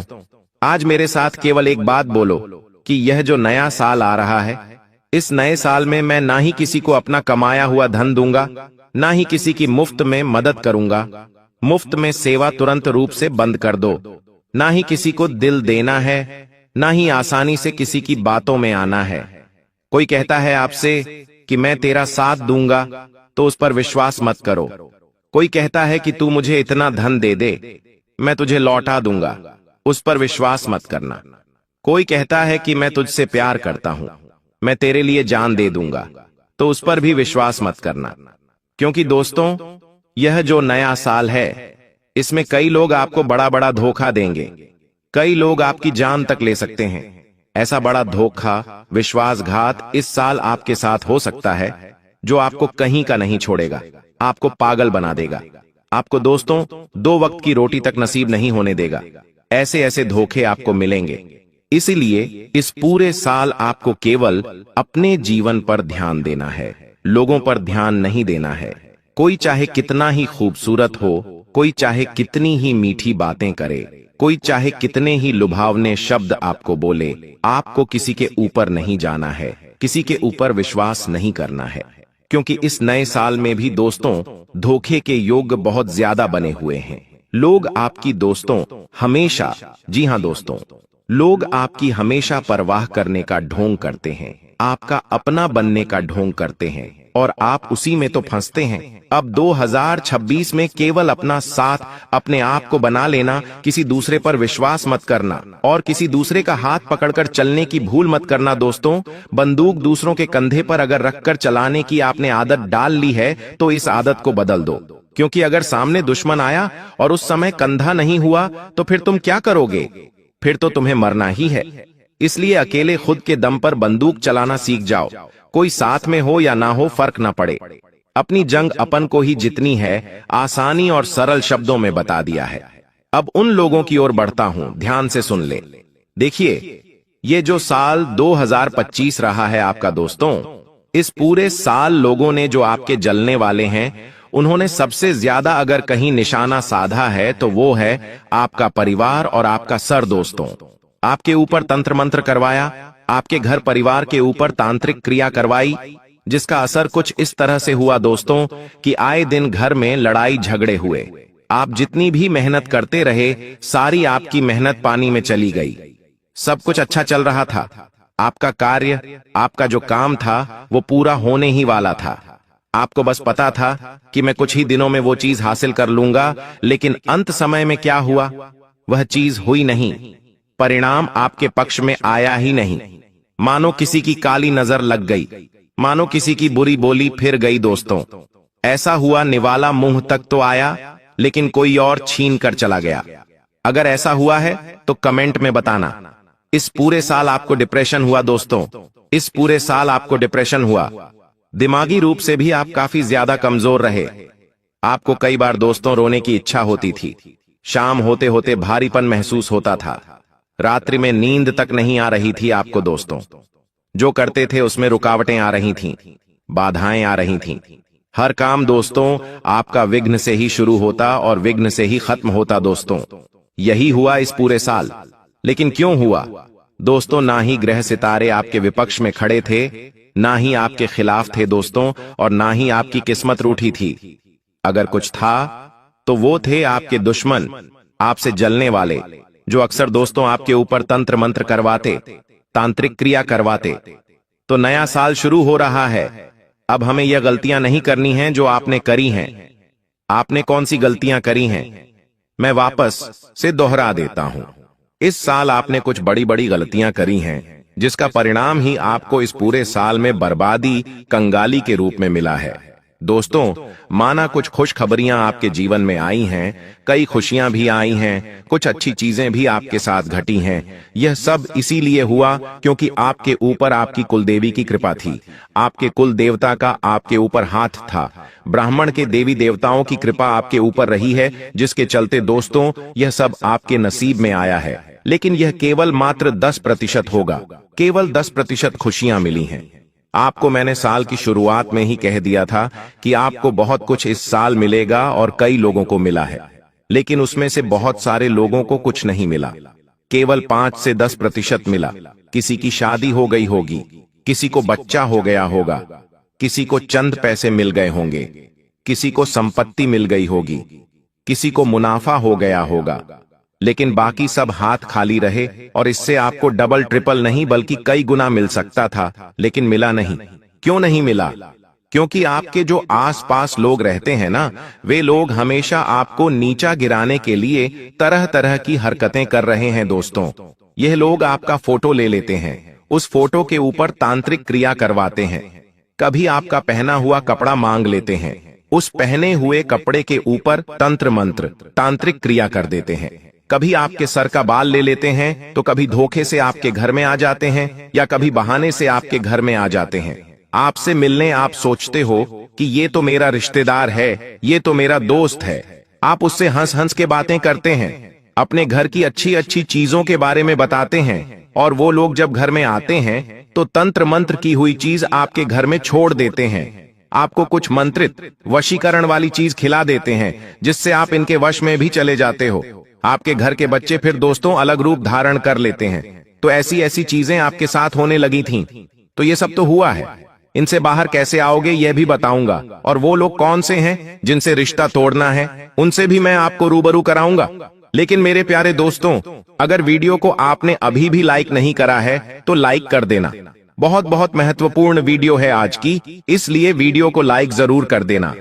आज मेरे साथ केवल एक बात बोलो कि यह जो नया साल आ रहा है, इस नए साल में मैं ना ही किसी को अपना कमाया हुआ धन दूंगा, ना ही किसी की मुफ्त में मदद करूंगा। मुफ्त में सेवा तुरंत रूप से बंद कर दो। ना ही किसी को दिल देना है, ना ही आसानी से किसी की बातों में आना है। कोई कहता है आपसे कि मैं तेरा साथ दूंगा, तो उस पर विश्वास मत करो। कोई कहता है कि तू मुझे इतना धन दे दे, मैं तुझे लौटा दूंगा, उस पर विश्वास मत करना। कोई कहता है कि मैं तुझसे प्यार करता हूं, मैं तेरे लिए जान दे दूंगा, तो उस पर भी विश्वास मत करना। क्योंकि दोस्तों, यह जो नया साल है, इसमें कई लोग आपको बड़ा बड़ा धोखा देंगे। कई लोग आपकी जान तक ले सकते हैं। ऐसा बड़ा धोखा, विश्वासघात इस साल आपके साथ हो सकता है जो आपको कहीं का नहीं छोड़ेगा, आपको पागल बना देगा, आपको दोस्तों 2 वक्त की रोटी तक नसीब नहीं होने देगा। ऐसे ऐसे धोखे आपको मिलेंगे। इसीलिए इस पूरे साल आपको केवल अपने जीवन पर ध्यान देना है, लोगों पर ध्यान नहीं देना है। कोई चाहे कितना ही खूबसूरत हो, कोई चाहे कितनी ही मीठी बातें करे, कोई चाहे कितने ही लुभावने शब्द आपको बोले, आपको किसी के ऊपर नहीं जाना है, किसी के ऊपर विश्वास नहीं करना है। क्योंकि इस नए साल में भी दोस्तों धोखे के योग बहुत ज्यादा बने हुए हैं। लोग आपकी दोस्तों हमेशा, जी हां दोस्तों, लोग आपकी हमेशा परवाह करने का ढोंग करते हैं, आपका अपना बनने का ढोंग करते हैं, और आप उसी में तो फंसते हैं। अब 2026 में केवल अपना साथ, अपने आप को बना लेना, किसी दूसरे पर विश्वास मत करना, और किसी दूसरे का हाथ पकड़कर चलने की भूल मत करना दोस्तों। बंदूक दूसरों के कंधे पर अगर रखकर चलाने की आपने आदत डाल ली है, तो इस आदत को बदल दो। क्योंकि अगर सामने दुश्मन आया और उस समय कंधा नहीं हुआ, तो फिर तुम क्या करोगे? फिर तो तुम्हें मरना ही है। इसलिए अकेले खुद के दम पर बंदूक चलाना सीख जाओ। कोई साथ में हो या ना हो फर्क ना पड़े। अपनी जंग अपन को ही जितनी है, आसानी और सरल शब्दों में बता दिया है। अब उन लोगों की ओर बढ़ता हूं, ध्यान से सुन ले। देखिए, ये जो साल 2025 रहा है आपका दोस्तों, इस पूरे साल लोगों ने जो आपके जलने वाले हैं, उन्होंने सबसे ज्यादा अगर कहीं निशाना साधा है तो वो है आपका परिवार और आपका सर दोस्तों। आपके ऊपर तंत्र मंत्र करवाया, आपके घर परिवार के ऊपर तांत्रिक क्रिया करवाई, जिसका असर कुछ इस तरह से हुआ दोस्तों कि आए दिन घर में लड़ाई झगड़े हुए। आप जितनी भी मेहनत करते रहे, सारी आपकी मेहनत पानी में चली गई। सब कुछ अच्छा चल रहा था, आपका कार्य, आपका जो काम था वो पूरा होने ही वाला था। आपको बस पता था कि मैं कुछ ही दिनों में वो चीज हासिल कर लूंगा, लेकिन अंत समय में क्या हुआ, वह चीज हुई नहीं। परिणाम आपके पक्ष में आया ही नहीं। मानो किसी की काली नजर लग गई, मानो किसी की बुरी बोली फिर गई दोस्तों। ऐसा हुआ निवाला मुंह तक तो आया, लेकिन कोई और छीन कर चला गया। अगर ऐसा हुआ है तो कमेंट में बताना। इस पूरे साल आपको डिप्रेशन हुआ दोस्तों, इस पूरे साल आपको डिप्रेशन हुआ। दिमागी रूप से भी आप काफी ज्यादा कमजोर रहे। आपको कई बार दोस्तों रोने की इच्छा होती थी। शाम होते होते भारीपन महसूस होता था। रात्रि में नींद तक नहीं आ रही थी आपको दोस्तों। जो करते थे उसमें रुकावटें आ रही थीं, बाधाएं आ रही थीं। हर काम दोस्तों आपका विघ्न से ही शुरू होता और विघ्न से ही खत्म होता दोस्तों। यही हुआ इस पूरे साल। लेकिन क्यों हुआ दोस्तों? ना ही ग्रह सितारे आपके विपक्ष में खड़े थे, ना ही आपके खिलाफ थे दोस्तों, और ना ही आपकी किस्मत रूठी थी। अगर कुछ था तो वो थे आपके दुश्मन, आपसे जलने वाले, जो अक्सर दोस्तों आपके ऊपर तंत्र मंत्र करवाते, तांत्रिक क्रिया करवाते। तो नया साल शुरू हो रहा है। अब हमें यह गलतियां नहीं करनी हैं जो आपने करी हैं। आपने कौन सी गलतियां करी हैं, मैं वापस से दोहरा देता हूं। इस साल आपने कुछ बड़ी बड़ी गलतियां करी हैं, जिसका परिणाम ही आपको इस पूरे साल में बर्बादी, कंगाली के रूप में मिला है दोस्तों। माना कुछ खुशखबरियां आपके जीवन में आई हैं, कई खुशियां भी आई हैं, कुछ अच्छी चीजें भी आपके साथ घटी हैं। यह सब इसीलिए हुआ क्योंकि आपके ऊपर आपकी कुलदेवी की कृपा थी। आपके कुल देवता का आपके ऊपर हाथ था। ब्राह्मण के देवी देवताओं की कृपा आपके ऊपर रही है, जिसके चलते दोस्तों यह सब आपके नसीब में आया है। लेकिन यह केवल मात्र 10% होगा। केवल 10% खुशियां मिली हैं। आपको मैंने साल की शुरुआत में ही कह दिया था कि आपको बहुत कुछ इस साल मिलेगा, और कई लोगों को मिला है। लेकिन उसमें से बहुत सारे लोगों को कुछ नहीं मिला। केवल 5 से 10% मिला। किसी की शादी हो गई होगी, किसी को बच्चा हो गया होगा, किसी को चंद पैसे मिल गए होंगे, किसी को संपत्ति मिल गई होगी, किसी को मुनाफा हो गया होगा। लेकिन बाकी सब हाथ खाली रहे, और इससे आपको डबल ट्रिपल नहीं बल्कि कई गुना मिल सकता था, लेकिन मिला नहीं। क्यों नहीं मिला? क्योंकि आपके जो आसपास लोग रहते हैं ना, वे लोग हमेशा आपको नीचा गिराने के लिए तरह तरह की हरकतें कर रहे हैं दोस्तों। यह लोग आपका फोटो ले लेते हैं, उस फोटो के ऊपर तांत्रिक क्रिया करवाते हैं। कभी आपका पहना हुआ कपड़ा मांग लेते हैं, उस पहने हुए कपड़े के ऊपर तंत्र मंत्र, तांत्रिक क्रिया कर देते हैं। कभी आपके सर का बाल ले लेते हैं, तो कभी धोखे से आपके घर में आ जाते हैं, या कभी बहाने से आपके घर में आ जाते हैं। आपसे मिलने आप सोचते हो कि ये तो मेरा रिश्तेदार है, ये तो मेरा दोस्त है। आप उससे हंस हंस के बातें करते हैं, अपने घर की अच्छी अच्छी चीजों के बारे में बताते हैं, और वो लोग जब घर में आते हैं तो तंत्र मंत्र की हुई चीज आपके घर में छोड़ देते हैं। आपको कुछ मंत्रित वशीकरण वाली चीज खिला देते हैं, जिससे आप इनके वश में भी चले जाते हो। आपके घर के बच्चे फिर दोस्तों अलग रूप धारण कर लेते हैं। तो ऐसी ऐसी चीजें आपके साथ होने लगी थीं। तो ये सब तो हुआ है। इनसे बाहर कैसे आओगे यह भी बताऊंगा, और वो लोग कौन से हैं जिनसे रिश्ता तोड़ना है, उनसे भी मैं आपको रूबरू कराऊंगा। लेकिन मेरे प्यारे दोस्तों, अगर वीडियो को आपने अभी भी लाइक नहीं करा है तो लाइक कर देना। बहुत बहुत महत्वपूर्ण वीडियो है आज की, इसलिए वीडियो को लाइक जरूर कर देना।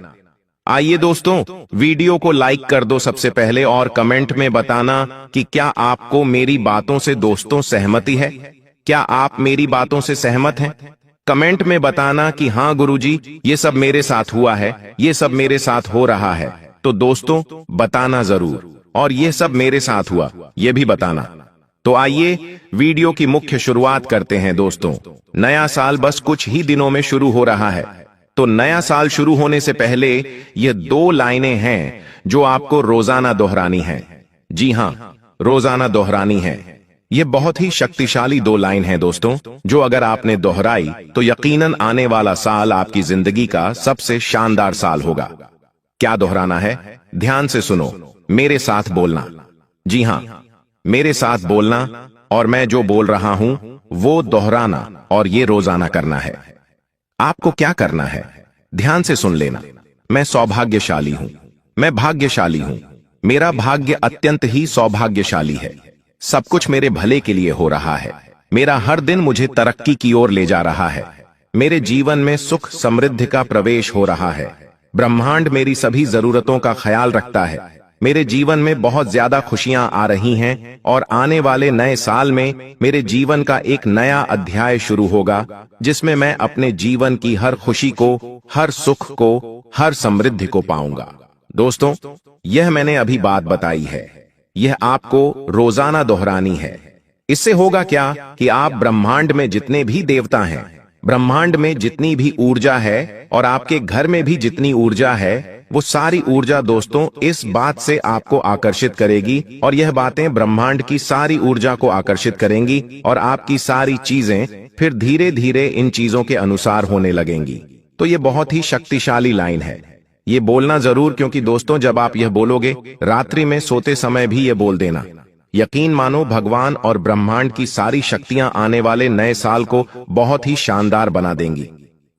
आइए दोस्तों, वीडियो को लाइक कर दो सबसे पहले, और कमेंट में बताना कि क्या आपको मेरी बातों से दोस्तों सहमति है। क्या आप मेरी बातों से सहमत हैं? कमेंट में बताना कि हाँ गुरुजी, ये सब मेरे साथ हुआ है, ये सब मेरे साथ हो रहा है। तो दोस्तों बताना जरूर, और ये सब मेरे साथ हुआ ये भी बताना। तो आइए वीडियो की मुख्य शुरुआत करते हैं दोस्तों। नया साल बस कुछ ही दिनों में शुरू हो रहा है, तो नया साल शुरू होने से पहले ये 2 लाइनें हैं जो आपको रोजाना दोहरानी है। जी हां, रोजाना दोहरानी है। ये बहुत ही शक्तिशाली 2 लाइन है दोस्तों, जो अगर आपने दोहराई तो यकीनन आने वाला साल आपकी जिंदगी का सबसे शानदार साल होगा। क्या दोहराना है? ध्यान से सुनो, मेरे साथ बोलना। जी हां, मेरे साथ बोलना, और मैं जो बोल रहा हूं वो दोहराना, और ये रोजाना करना है। आपको क्या करना है? ध्यान से सुन लेना। मैं सौभाग्यशाली हूं, मैं भाग्यशाली हूं, मेरा भाग्य अत्यंत ही सौभाग्यशाली है, सब कुछ मेरे भले के लिए हो रहा है, मेरा हर दिन मुझे तरक्की की ओर ले जा रहा है, मेरे जीवन में सुख समृद्धि का प्रवेश हो रहा है, ब्रह्मांड मेरी सभी जरूरतों का ख्याल रखता है, मेरे जीवन में बहुत ज्यादा खुशियां आ रही हैं, और आने वाले नए साल में मेरे जीवन का एक नया अध्याय शुरू होगा, जिसमें मैं अपने जीवन की हर खुशी को, हर सुख को, हर समृद्धि को पाऊंगा। दोस्तों, यह मैंने अभी बात बताई है, यह आपको रोजाना दोहरानी है। इससे होगा क्या कि आप ब्रह्मांड में जितने भी देवता हैं, ब्रह्मांड में जितनी भी ऊर्जा है, और आपके घर में भी जितनी ऊर्जा है, वो सारी ऊर्जा दोस्तों इस बात से आपको आकर्षित करेगी, और यह बातें ब्रह्मांड की सारी ऊर्जा को आकर्षित करेंगी, और आपकी सारी चीजें फिर धीरे धीरे इन चीजों के अनुसार होने लगेंगी। तो ये बहुत ही शक्तिशाली लाइन है, ये बोलना जरूर, क्योंकि दोस्तों जब आप यह बोलोगे, रात्रि में सोते समय भी ये बोल देना। यकीन मानो भगवान और ब्रह्मांड की सारी शक्तियां आने वाले नए साल को बहुत ही शानदार बना देंगी।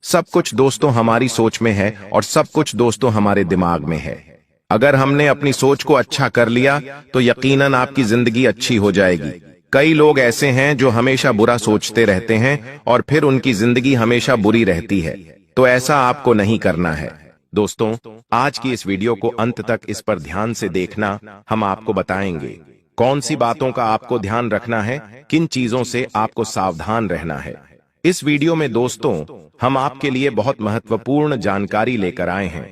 सब कुछ दोस्तों हमारी सोच में है, और सब कुछ दोस्तों हमारे दिमाग में है। अगर हमने अपनी सोच को अच्छा कर लिया तो यकीनन आपकी जिंदगी अच्छी हो जाएगी। कई लोग ऐसे हैं जो हमेशा बुरा सोचते रहते हैं, और फिर उनकी जिंदगी हमेशा बुरी रहती है। तो ऐसा आपको नहीं करना है। दोस्तों, आज की इस वीडियो को अंत तक इस पर ध्यान से देखना। हम आपको बताएंगे कौन सी बातों का आपको ध्यान रखना है, किन चीजों से आपको सावधान रहना है। इस वीडियो में दोस्तों हम आपके लिए बहुत महत्वपूर्ण जानकारी लेकर आए हैं।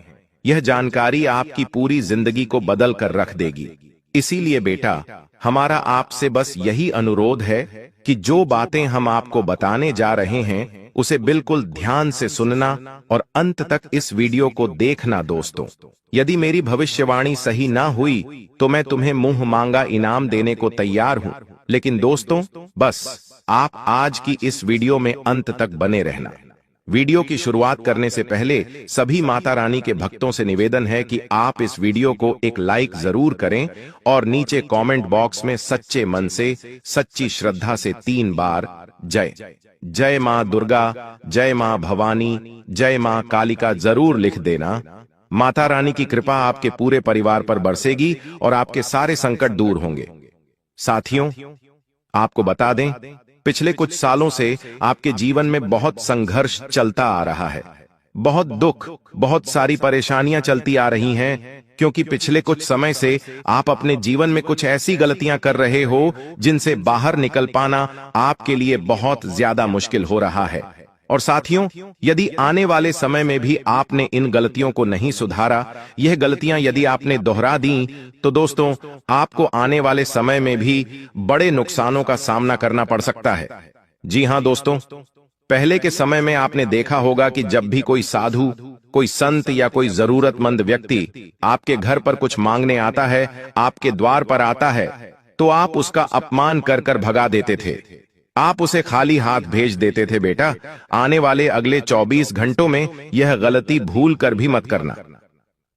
यह जानकारी आपकी पूरी जिंदगी को बदल कर रख देगी। इसीलिए बेटा, हमारा आपसे बस यही अनुरोध है कि जो बातें हम आपको बताने जा रहे हैं उसे बिल्कुल ध्यान से सुनना, और अंत तक इस वीडियो को देखना। दोस्तों, यदि मेरी भविष्यवाणी सही ना हुई तो मैं तुम्हें मुंह मांगा इनाम देने को तैयार हूं, लेकिन दोस्तों बस आप आज की इस वीडियो में अंत तक बने रहना। वीडियो की शुरुआत करने से पहले सभी माता रानी के भक्तों से निवेदन है कि आप इस वीडियो को एक लाइक जरूर करें, और नीचे कमेंट बॉक्स में सच्चे मन से, सच्ची श्रद्धा से 3 बार जय जय मां दुर्गा, जय मां भवानी, जय मां कालिका जरूर लिख देना। माता रानी की कृपा आपके पूरे परिवार पर बरसेगी, और आपके सारे संकट दूर होंगे। साथियों, आपको बता दें, पिछले कुछ सालों से आपके जीवन में बहुत संघर्ष चलता आ रहा है, बहुत दुख, बहुत सारी परेशानियां चलती आ रही हैं, क्योंकि पिछले कुछ समय से आप अपने जीवन में कुछ ऐसी गलतियां कर रहे हो जिनसे बाहर निकल पाना आपके लिए बहुत ज्यादा मुश्किल हो रहा है। और साथियों, यदि आने वाले समय में भी आपने इन गलतियों को नहीं सुधारा, यह गलतियां यदि आपने दोहरा दी, तो दोस्तों आपको आने वाले समय में भी बड़े नुकसानों का सामना करना पड़ सकता है। जी हां दोस्तों, पहले के समय में आपने देखा होगा कि जब भी कोई साधु, कोई संत या कोई जरूरतमंद व्यक्ति आपके घर पर कुछ मांगने आता है, आपके द्वार पर आता है, तो आप उसका अपमान कर कर भगा देते थे। आप उसे खाली हाथ भेज देते थे। बेटा, आने वाले अगले 24 घंटों में यह गलती भूल कर भी मत करना।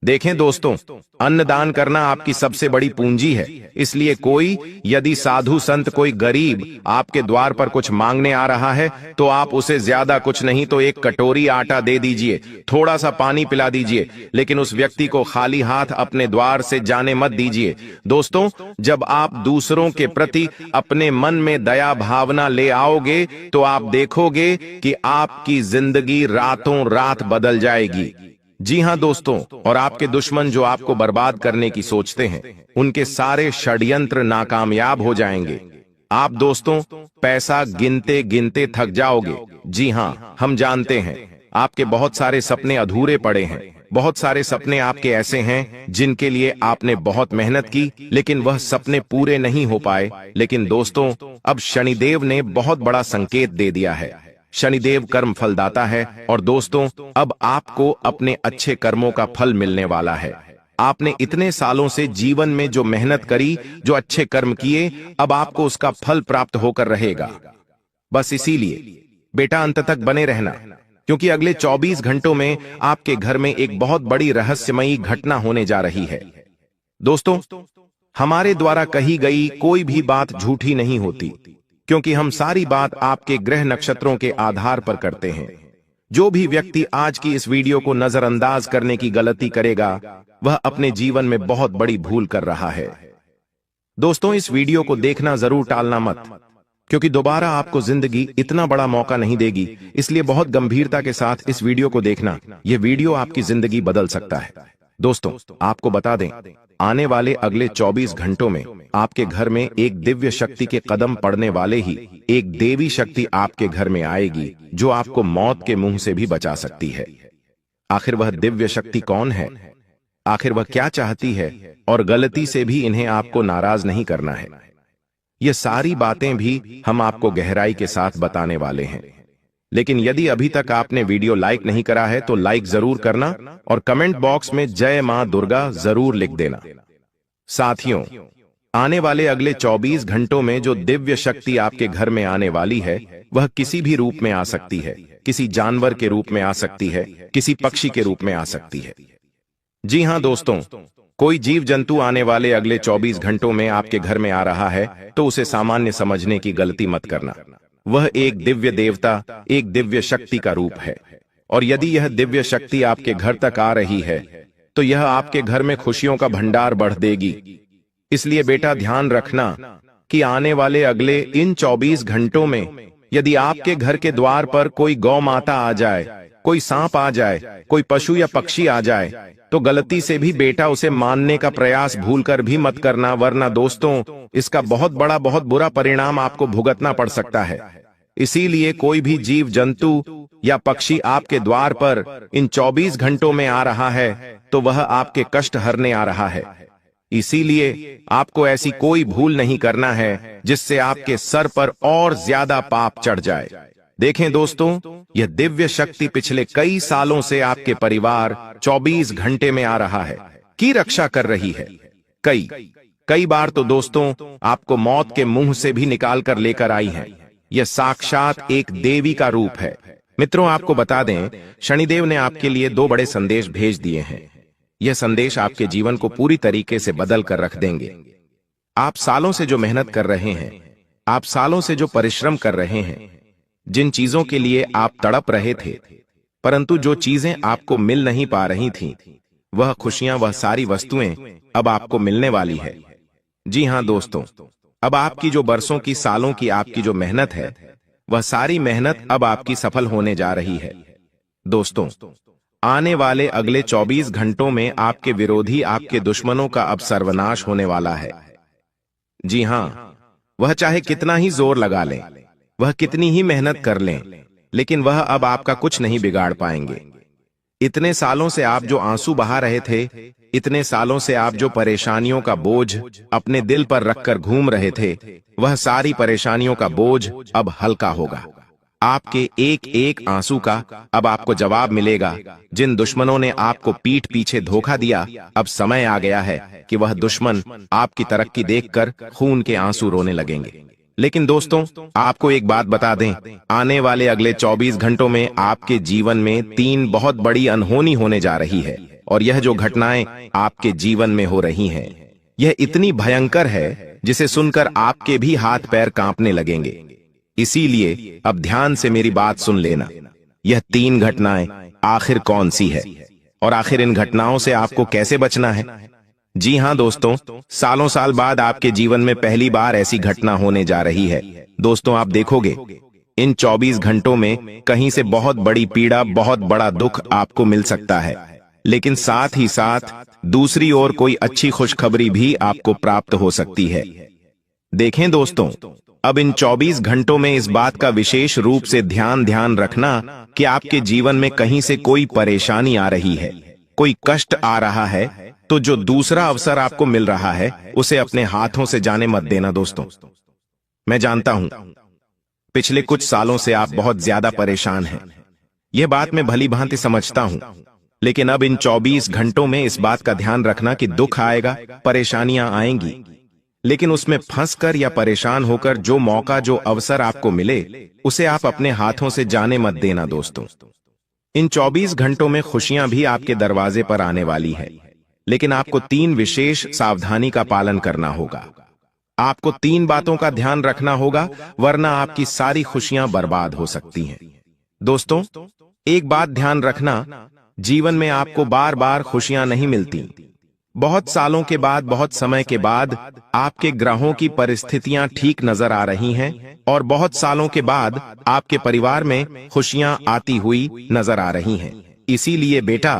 देखें दोस्तों, अन्नदान करना आपकी सबसे बड़ी पूंजी है, इसलिए कोई यदि साधु संत, कोई गरीब आपके द्वार पर कुछ मांगने आ रहा है, तो आप उसे ज्यादा कुछ नहीं तो 1 कटोरी आटा दे दीजिए, थोड़ा सा पानी पिला दीजिए, लेकिन उस व्यक्ति को खाली हाथ अपने द्वार से जाने मत दीजिए। दोस्तों, जब आप दूसरों के प्रति अपने मन में दया भावना ले आओगे, तो आप देखोगे कि आपकी जिंदगी रातों रात बदल जाएगी। जी हां दोस्तों, और आपके दुश्मन जो आपको बर्बाद करने की सोचते हैं, उनके सारे षड्यंत्र नाकामयाब हो जाएंगे। आप दोस्तों पैसा गिनते गिनते थक जाओगे। जी हां, हम जानते हैं आपके बहुत सारे सपने अधूरे पड़े हैं, बहुत सारे सपने आपके ऐसे हैं जिनके लिए आपने बहुत मेहनत की, लेकिन वह सपने पूरे नहीं हो पाए। लेकिन दोस्तों, अब शनिदेव ने बहुत बड़ा संकेत दे दिया है। शनिदेव कर्म फलदाता है और दोस्तों, अब आपको अपने अच्छे कर्मों का फल मिलने वाला है। आपने इतने सालों से जीवन में जो मेहनत करी, जो अच्छे कर्म किए, अब आपको उसका फल प्राप्त होकर रहेगा। बस इसीलिए बेटा अंत तक बने रहना, क्योंकि अगले 24 घंटों में आपके घर में एक बहुत बड़ी रहस्यमयी घटना होने जा रही है। दोस्तों, हमारे द्वारा कही गई कोई भी बात झूठी नहीं होती, क्योंकि हम सारी बात आपके ग्रह नक्षत्रों के आधार पर करते हैं। जो भी व्यक्ति आज की इस वीडियो को नजरअंदाज करने की गलती करेगा, वह अपने जीवन में बहुत बड़ी भूल कर रहा है। दोस्तों, इस वीडियो को देखना जरूर टालना मत, क्योंकि दोबारा आपको जिंदगी इतना बड़ा मौका नहीं देगी। इसलिए बहुत गंभीरता के साथ इस वीडियो को देखना। यह वीडियो आपकी जिंदगी बदल सकता है। दोस्तों, आपको बता दें, आने वाले अगले 24 घंटों में आपके घर में एक दिव्य शक्ति के कदम पड़ने वाले ही एक देवी शक्ति आपके घर में आएगी, जो आपको मौत के मुंह से भी बचा सकती है। आखिर वह दिव्य शक्ति कौन है? आखिर वह क्या चाहती है? और गलती से भी इन्हें आपको नाराज नहीं करना है। ये सारी बातें भी हम आपको गहराई के साथ बताने वाले हैं। लेकिन यदि अभी तक आपने वीडियो लाइक नहीं करा है तो लाइक जरूर करना और कमेंट बॉक्स में जय मां दुर्गा जरूर लिख देना। साथियों, आने वाले अगले 24 घंटों में जो दिव्य शक्ति आपके घर में आने वाली है, वह किसी भी रूप में आ सकती है। किसी जानवर के रूप में आ सकती है, किसी पक्षी के रूप में आ सकती है। जी हां दोस्तों, कोई जीव जंतु आने वाले अगले 24 घंटों में आपके घर में आ रहा है तो उसे सामान्य समझने की गलती मत करना। वह एक दिव्य देवता, एक दिव्य शक्ति का रूप है। और यदि यह दिव्य शक्ति आपके घर तक आ रही है तो यह आपके घर में खुशियों का भंडार बढ़ देगी। इसलिए बेटा ध्यान रखना कि आने वाले अगले इन 24 घंटों में यदि आपके घर के द्वार पर कोई गौ माता आ जाए, कोई सांप आ जाए, कोई पशु या पक्षी आ जाए, तो गलती से भी बेटा उसे मारने का प्रयास भूलकर भी मत करना, वरना दोस्तों इसका बहुत बुरा परिणाम आपको भुगतना पड़ सकता है। इसीलिए कोई भी जीव जंतु या पक्षी आपके द्वार पर इन 24 घंटों में आ रहा है तो वह आपके कष्ट हरने आ रहा है। इसीलिए आपको ऐसी कोई भूल नहीं करना है जिससे आपके सर पर और ज्यादा पाप चढ़ जाए। देखें दोस्तों, यह दिव्य शक्ति पिछले कई सालों से आपके परिवार 24 घंटे में आ रहा है की रक्षा कर रही है। कई बार तो दोस्तों आपको मौत के मुंह से भी निकाल कर लेकर आई है। यह साक्षात एक देवी का रूप है। मित्रों, आपको बता दें, शनिदेव ने आपके लिए 2 बड़े संदेश भेज दिए हैं। यह संदेश आपके जीवन को पूरी तरीके से बदल कर रख देंगे। आप सालों से जो मेहनत कर रहे हैं, आप सालों से जो परिश्रम कर रहे हैं, जिन चीजों के लिए आप तड़प रहे थे, परंतु जो चीजें आपको मिल नहीं पा रही थीं, वह खुशियां, वह सारी वस्तुएं अब आपको मिलने वाली है। जी हां दोस्तों, अब आपकी जो बरसों की, सालों की आपकी जो मेहनत है, वह सारी मेहनत अब आपकी सफल होने जा रही है। दोस्तों, आने वाले अगले 24 घंटों में आपके विरोधी, आपके दुश्मनों का अब सर्वनाश होने वाला है। जी हां, वह चाहे कितना ही जोर लगा लें, वह कितनी ही मेहनत कर लें, लेकिन वह अब आपका कुछ नहीं बिगाड़ पाएंगे। इतने सालों से आप जो आंसू बहा रहे थे, इतने सालों से आप जो परेशानियों का बोझ अपने दिल पर रखकर घूम रहे थे, वह सारी परेशानियों का बोझ अब हल्का होगा। आपके एक एक आंसू का अब आपको जवाब मिलेगा। जिन दुश्मनों ने आपको पीठ पीछे धोखा दिया, अब समय आ गया है कि वह दुश्मन आपकी तरक्की देखकर खून के आंसू रोने लगेंगे। लेकिन दोस्तों, आपको एक बात बता दें, आने वाले अगले 24 घंटों में आपके जीवन में 3 बहुत बड़ी अनहोनी होने जा रही है। और यह जो घटनाएं आपके जीवन में हो रही हैं, यह इतनी भयंकर है जिसे सुनकर आपके भी हाथ पैर कांपने लगेंगे। इसीलिए अब ध्यान से मेरी बात सुन लेना। यह 3 घटनाएं आखिर कौन सी है और आखिर इन घटनाओं से आपको कैसे बचना है? जी हां दोस्तों, सालों साल बाद आपके जीवन में पहली बार ऐसी घटना होने जा रही है। दोस्तों, आप देखोगे इन 24 घंटों में कहीं से बहुत बड़ी पीड़ा, बहुत बड़ा दुख आपको मिल सकता है, लेकिन साथ ही साथ दूसरी ओर कोई अच्छी खुशखबरी भी आपको प्राप्त हो सकती है। देखें दोस्तों, अब इन 24 घंटों में इस बात का विशेष रूप से ध्यान रखना कि आपके जीवन में कहीं से कोई परेशानी आ रही है, कोई कष्ट आ रहा है तो जो दूसरा अवसर आपको मिल रहा है उसे अपने हाथों से जाने मत देना दोस्तों। मैं जानता हूं पिछले कुछ सालों से आप बहुत ज्यादा परेशान हैं। यह बात मैं भली भांति समझता हूं, लेकिन अब इन 24 घंटों में इस बात का ध्यान रखना कि दुख आएगा, परेशानियां आएंगी, लेकिन उसमें फंसकर या परेशान होकर जो मौका, जो अवसर आपको मिले उसे आप अपने हाथों से जाने मत देना दोस्तों। इन 24 घंटों में खुशियां भी आपके दरवाजे पर आने वाली है, लेकिन आपको 3 विशेष सावधानी का पालन करना होगा। आपको 3 बातों का ध्यान रखना होगा, वरना आपकी सारी खुशियां बर्बाद हो सकती हैं। दोस्तों, एक बात ध्यान रखना, जीवन में आपको बार बार खुशियां नहीं मिलती। बहुत सालों के बाद, बहुत समय के बाद आपके ग्रहों की परिस्थितियां ठीक नजर आ रही हैं और बहुत सालों के बाद आपके परिवार में खुशियां आती हुई नजर आ रही हैं। इसीलिए बेटा,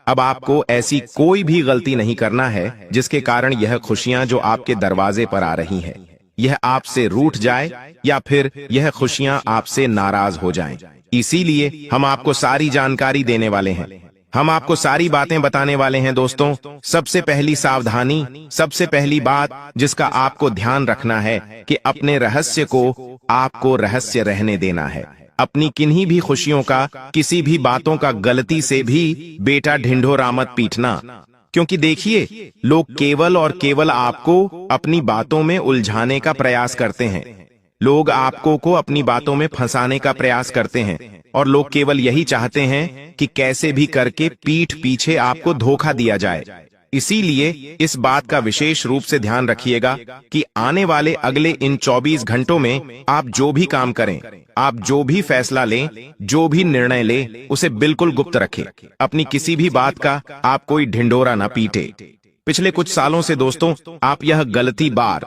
अब आपको ऐसी कोई भी गलती नहीं करना है जिसके कारण यह खुशियां जो आपके दरवाजे पर आ रही हैं, यह आपसे रूठ जाए या फिर यह खुशियां आपसे नाराज हो जाएं। इसीलिए हम आपको सारी जानकारी देने वाले हैं, हम आपको सारी बातें बताने वाले हैं दोस्तों। सबसे पहली सावधानी, सबसे पहली बात जिसका आपको ध्यान रखना है कि अपने रहस्य को आपको रहस्य रहने देना है। अपनी किन्हीं भी खुशियों का, किसी भी बातों का गलती से भी बेटा ढिंढोरा मत पीटना, क्योंकि देखिए, लोग केवल और केवल आपको अपनी बातों में उलझाने का प्रयास करते हैं। लोग आपको अपनी बातों में फंसाने का प्रयास करते हैं और लोग केवल यही चाहते हैं कि कैसे भी करके पीठ पीछे आपको धोखा दिया जाए। इसीलिए इस बात का विशेष रूप से ध्यान रखिएगा कि आने वाले अगले इन 24 घंटों में आप जो भी काम करें, आप जो भी फैसला लें, जो भी निर्णय लें, उसे बिल्कुल गुप्त रखें। अपनी किसी भी बात का आप कोई ढिंढोरा ना पीटे। पिछले कुछ सालों से दोस्तों आप यह गलती बार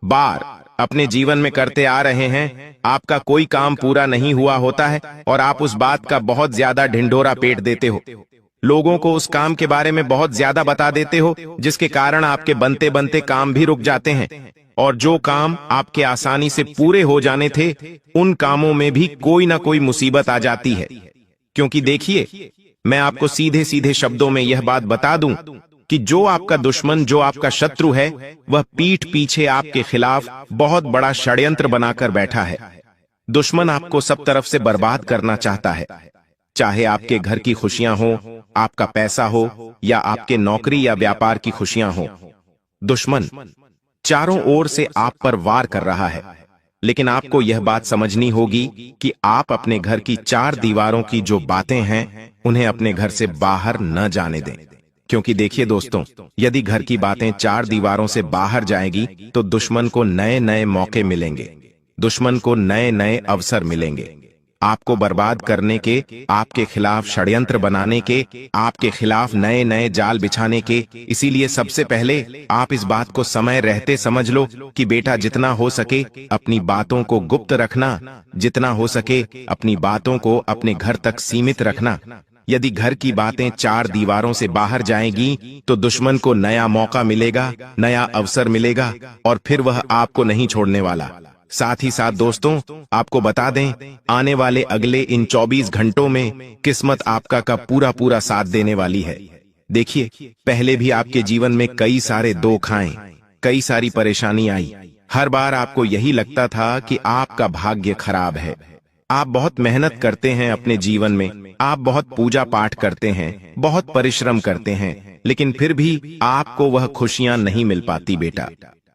बार अपने जीवन में करते आ रहे हैं। आपका कोई काम पूरा नहीं हुआ होता है और आप उस बात का बहुत ज्यादा ढिंढोरा पीट देते हो। लोगों को उस काम के बारे में बहुत ज्यादा बता देते हो, जिसके कारण आपके बनते बनते काम भी रुक जाते हैं और जो काम आपके आसानी से पूरे हो जाने थे, उन कामों में भी कोई ना कोई मुसीबत आ जाती है। क्योंकि देखिए, मैं आपको सीधे सीधे शब्दों में यह बात बता दूं कि जो आपका दुश्मन, जो आपका शत्रु है, वह पीठ पीछे आपके खिलाफ बहुत बड़ा षड्यंत्र बनाकर बैठा है। दुश्मन आपको सब तरफ से बर्बाद करना चाहता है, चाहे आपके घर की खुशियां हो, आपका पैसा हो या आपके नौकरी या व्यापार की खुशियां हो। दुश्मन चारों ओर से आप पर वार कर रहा है, लेकिन आपको यह बात समझनी होगी कि आप अपने घर की 4 दीवारों की जो बातें हैं, उन्हें अपने घर से बाहर न जाने दें। क्योंकि देखिए दोस्तों, यदि घर की बातें 4 दीवारों से बाहर जाएगी तो दुश्मन को नए नए मौके मिलेंगे, दुश्मन को नए नए अवसर मिलेंगे, आपको बर्बाद करने के, आपके खिलाफ षड्यंत्र बनाने के, आपके खिलाफ नए नए जाल बिछाने के। इसीलिए सबसे पहले आप इस बात को समय रहते समझ लो कि बेटा, जितना हो सके अपनी बातों को गुप्त रखना, जितना हो सके अपनी बातों को अपने घर तक सीमित रखना। यदि घर की बातें 4 दीवारों से बाहर जाएंगी तो दुश्मन को नया मौका मिलेगा, नया अवसर मिलेगा और फिर वह आपको नहीं छोड़ने वाला। साथ ही साथ दोस्तों आपको बता दें, आने वाले अगले इन 24 घंटों में किस्मत आपका का पूरा पूरा साथ देने वाली है। देखिए, पहले भी आपके जीवन में कई सारे दुख आए, कई सारी परेशानी आई। हर बार आपको यही लगता था कि आपका भाग्य खराब है। आप बहुत मेहनत करते हैं अपने जीवन में, आप बहुत पूजा पाठ करते हैं, बहुत परिश्रम करते हैं, लेकिन फिर भी आपको वह खुशियां नहीं मिल पाती बेटा,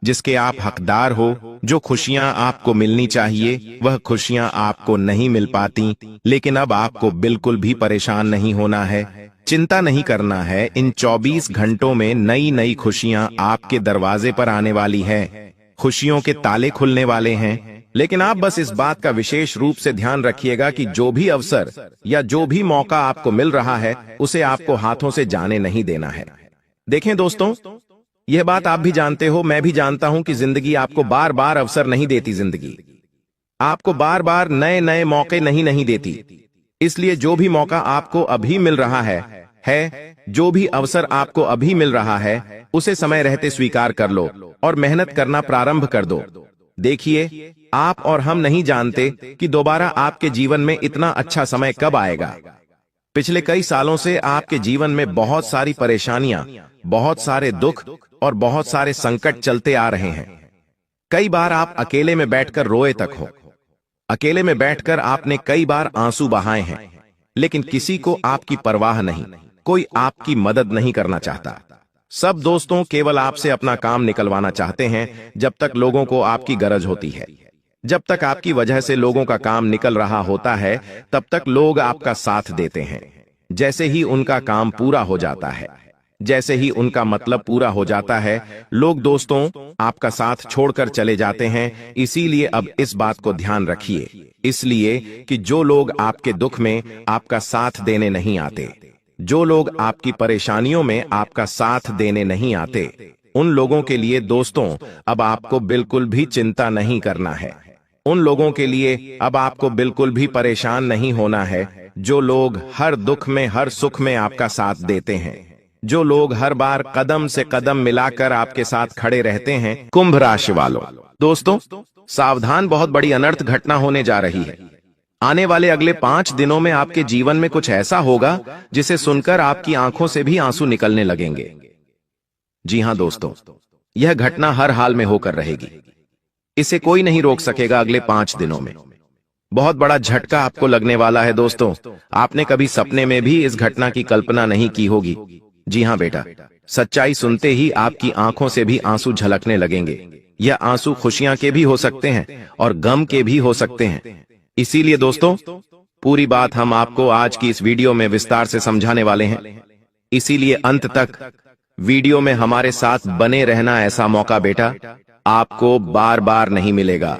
जिसके आप हकदार हो। जो खुशियां आपको मिलनी चाहिए वह खुशियां आपको नहीं मिल पाती। लेकिन अब आपको बिल्कुल भी परेशान नहीं होना है, चिंता नहीं करना है। इन 24 घंटों में नई नई खुशियां आपके दरवाजे पर आने वाली है, खुशियों के ताले खुलने वाले हैं। लेकिन आप बस इस बात का विशेष रूप से ध्यान रखिएगा कि जो भी अवसर या जो भी मौका आपको मिल रहा है, उसे आपको हाथों से जाने नहीं देना है। देखें दोस्तों, यह बात आप भी जानते हो, मैं भी जानता हूं कि जिंदगी आपको बार बार अवसर नहीं देती, जिंदगी आपको बार बार नए नए मौके नहीं देती। इसलिए जो भी मौका आपको अभी मिल रहा है, जो भी अवसर आपको अभी मिल रहा है, उसे समय रहते स्वीकार कर लो और मेहनत करना प्रारंभ कर दो। देखिए, आप और हम नहीं जानते कि दोबारा आपके जीवन में इतना अच्छा समय कब आएगा। पिछले कई सालों से आपके जीवन में बहुत सारी परेशानियां, बहुत सारे दुख और बहुत सारे संकट चलते आ रहे हैं। कई बार आप अकेले में बैठकर रोए तक हो। अकेले में बैठकर आपने कई बार आंसू बहाए हैं, लेकिन किसी को आपकी परवाह नहीं, कोई आपकी मदद नहीं करना चाहता। सब दोस्तों केवल आपसे अपना काम निकलवाना चाहते हैं जब तक लोगों को आपकी गरज होती है। जब तक आपकी वजह से लोगों का काम निकल रहा होता है, तब तक लोग आपका साथ देते हैं। जैसे ही उनका काम पूरा हो जाता है, जैसे ही उनका मतलब पूरा हो जाता है, लोग दोस्तों आपका साथ छोड़कर चले जाते हैं। इसीलिए अब इस बात को ध्यान रखिए, इसलिए कि जो लोग आपके दुख में आपका साथ देने नहीं आते, जो लोग आपकी परेशानियों में आपका साथ देने नहीं आते, उन लोगों के लिए दोस्तों अब आपको बिल्कुल भी चिंता नहीं करना है। उन लोगों के लिए अब आपको बिल्कुल भी परेशान नहीं होना है। जो लोग हर दुख में हर सुख में आपका साथ देते हैं, जो लोग हर बार कदम से कदम मिलाकर आपके साथ खड़े रहते हैं। कुंभ राशि वालों, दोस्तों सावधान, बहुत बड़ी अनर्थ घटना होने जा रही है। आने वाले अगले 5 दिनों में आपके जीवन में कुछ ऐसा होगा जिसे सुनकर आपकी आंखों से भी आंसू निकलने लगेंगे। जी हां दोस्तों, यह घटना हर हाल में होकर रहेगी। इसे कोई नहीं रोक सकेगा। अगले 5 दिनों में बहुत बड़ा झटका आपको लगने वाला है। दोस्तों आपने कभी सपने में भी इस घटना की कल्पना नहीं की होगी। जी हां बेटा, सच्चाई सुनते ही आपकी आंखों से भी आंसू झलकने लगेंगे। यह आंसू खुशियां के भी हो सकते हैं और गम के भी हो सकते हैं। इसीलिए दोस्तों पूरी बात हम आपको आज की इस वीडियो में विस्तार से समझाने वाले हैं। इसीलिए अंत तक वीडियो में हमारे साथ बने रहना। ऐसा मौका बेटा आपको बार बार नहीं मिलेगा।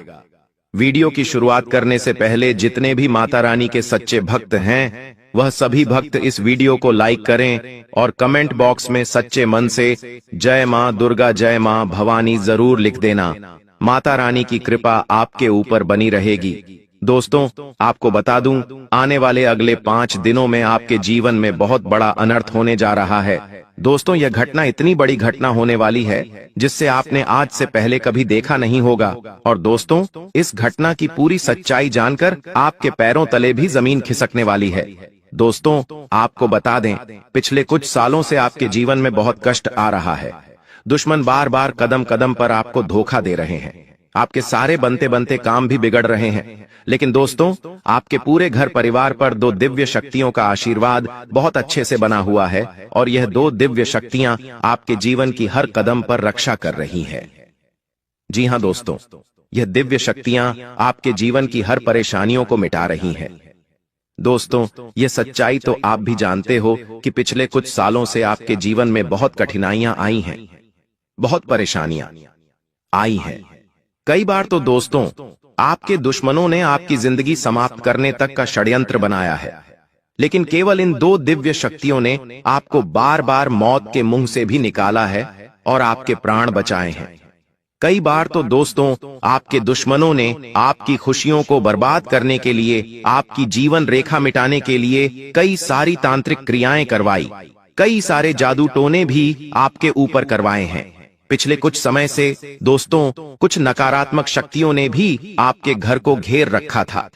वीडियो की शुरुआत करने से पहले जितने भी माता रानी के सच्चे भक्त हैं, वह सभी भक्त इस वीडियो को लाइक करें और कमेंट बॉक्स में सच्चे मन से जय मां दुर्गा, जय मां भवानी जरूर लिख देना। माता रानी की कृपा आपके ऊपर बनी रहेगी। दोस्तों आपको बता दूं, आने वाले अगले 5 दिनों में आपके जीवन में बहुत बड़ा अनर्थ होने जा रहा है। दोस्तों यह घटना इतनी बड़ी घटना होने वाली है जिससे आपने आज से पहले कभी देखा नहीं होगा। और दोस्तों इस घटना की पूरी सच्चाई जानकर आपके पैरों तले भी जमीन खिसकने वाली है। दोस्तों आपको बता दें, पिछले कुछ सालों से आपके जीवन में बहुत कष्ट आ रहा है। दुश्मन बार बार कदम कदम पर आपको धोखा दे रहे हैं। आपके सारे बनते बनते काम भी बिगड़ रहे हैं। लेकिन दोस्तों आपके पूरे घर परिवार पर 2 दिव्य शक्तियों का आशीर्वाद बहुत अच्छे से बना हुआ है और यह 2 दिव्य शक्तियां आपके जीवन की हर कदम पर रक्षा कर रही हैं। जी हां दोस्तों, यह दिव्य शक्तियां आपके जीवन की हर परेशानियों को मिटा रही हैं। दोस्तों यह सच्चाई तो आप भी जानते हो कि पिछले कुछ सालों से आपके जीवन में बहुत कठिनाइयां आई हैं, बहुत परेशानियां आई हैं। कई बार तो दोस्तों आपके दुश्मनों ने आपकी जिंदगी समाप्त करने तक का षड्यंत्र बनाया है, लेकिन केवल इन 2 दिव्य शक्तियों ने आपको बार बार मौत के मुंह से भी निकाला है और आपके प्राण बचाए हैं। कई बार तो दोस्तों आपके दुश्मनों ने आपकी खुशियों को बर्बाद करने के लिए, आपकी जीवन रेखा मिटाने के लिए कई सारी तांत्रिक क्रियाएं करवाई, कई सारे जादू टोने भी आपके ऊपर करवाए हैं। पिछले कुछ समय से दोस्तों कुछ नकारात्मक शक्तियों ने भी आपके घर को घेर रखा था।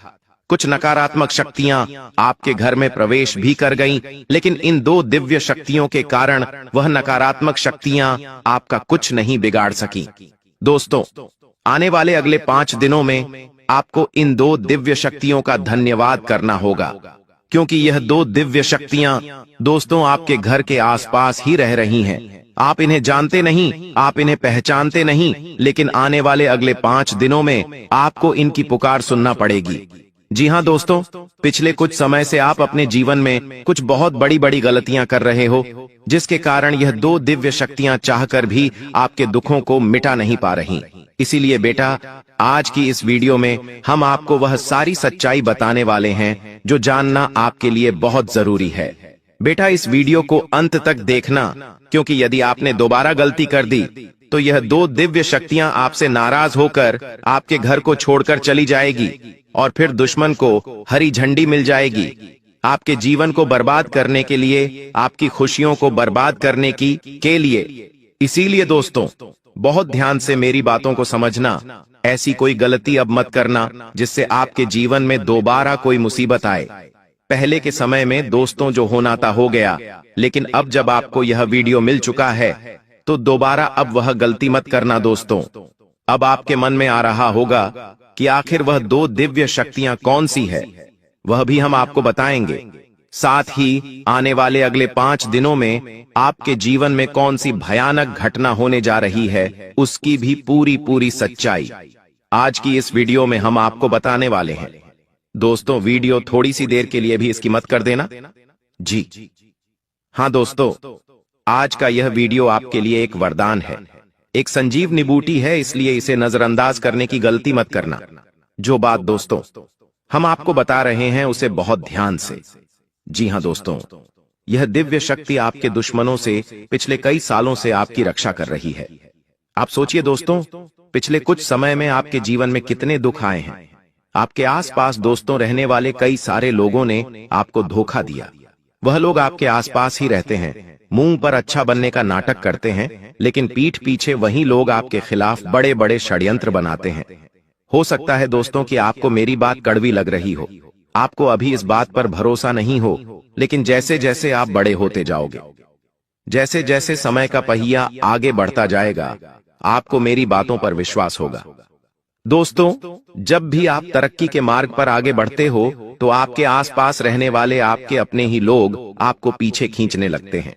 कुछ नकारात्मक शक्तियां आपके घर में प्रवेश भी कर गईं, लेकिन इन 2 दिव्य शक्तियों के कारण वह नकारात्मक शक्तियां आपका कुछ नहीं बिगाड़ सकी। दोस्तों आने वाले अगले 5 दिनों में आपको इन 2 दिव्य शक्तियों का धन्यवाद करना होगा, क्योंकि यह 2 दिव्य शक्तियां दोस्तों आपके घर के आसपास ही रह रही हैं। आप इन्हें जानते नहीं, आप इन्हें पहचानते नहीं, लेकिन आने वाले अगले 5 दिनों में आपको इनकी पुकार सुनना पड़ेगी। जी हां दोस्तों, पिछले कुछ समय से आप अपने जीवन में कुछ बहुत बड़ी बड़ी गलतियां कर रहे हो, जिसके कारण यह 2 दिव्य शक्तियां चाहकर भी आपके दुखों को मिटा नहीं पा रही। इसीलिए बेटा आज की इस वीडियो में हम आपको वह सारी सच्चाई बताने वाले हैं जो जानना आपके लिए बहुत जरूरी है। बेटा इस वीडियो को अंत तक देखना, क्योंकि यदि आपने दोबारा गलती कर दी तो यह 2 दिव्य शक्तियां आपसे नाराज होकर आपके घर को छोड़कर चली जाएगी और फिर दुश्मन को हरी झंडी मिल जाएगी आपके जीवन को बर्बाद करने के लिए, आपकी खुशियों को बर्बाद करने के लिए। इसीलिए दोस्तों बहुत ध्यान से मेरी बातों को समझना। ऐसी कोई गलती अब मत करना जिससे आपके जीवन में दोबारा कोई मुसीबत आए। पहले के समय में दोस्तों जो होना था हो गया, लेकिन अब जब आपको यह वीडियो मिल चुका है तो दोबारा अब वह गलती मत करना दोस्तों। अब आपके मन में आ रहा होगा कि आखिर वह दो दिव्य शक्तियां कौन सी है, वह भी हम आपको बताएंगे। साथ ही आने वाले अगले 5 दिनों में आपके जीवन में कौन सी भयानक घटना होने जा रही है, उसकी भी पूरी सच्चाई आज की इस वीडियो में हम आपको बताने वाले हैं। दोस्तों, वीडियो थोड़ी सी देर के लिए भी इसकी मत कर देना जी। हाँ दोस्तों, आज का यह वीडियो आपके लिए एक वरदान है, एक संजीवनी बूटी है, इसलिए इसे नजरअंदाज करने की गलती मत करना। जो बात दोस्तों हम आपको बता रहे हैं उसे बहुत ध्यान से। जी हाँ दोस्तों, यह दिव्य शक्ति आपके दुश्मनों से पिछले कई सालों से आपकी रक्षा कर रही है। आप सोचिए दोस्तों, पिछले कुछ समय में आपके जीवन में कितने दुख आए हैं। आपके आसपास दोस्तों रहने वाले कई सारे लोगों ने आपको धोखा दिया। वह लोग आपके आसपास ही रहते हैं, मुंह पर अच्छा बनने का नाटक करते हैं, लेकिन पीठ पीछे वही लोग आपके खिलाफ बड़े बड़े षड्यंत्र बनाते हैं। हो सकता है दोस्तों कि आपको मेरी बात कड़वी लग रही हो, आपको अभी इस बात पर भरोसा नहीं हो, लेकिन जैसे जैसे आप बड़े होते जाओगे, जैसे जैसे समय का पहिया आगे बढ़ता जाएगा, आपको मेरी बातों पर विश्वास होगा। दोस्तों, जब भी आप तरक्की के मार्ग पर आगे बढ़ते हो तो आपके आसपास रहने वाले आपके अपने ही लोग आपको पीछे खींचने लगते हैं।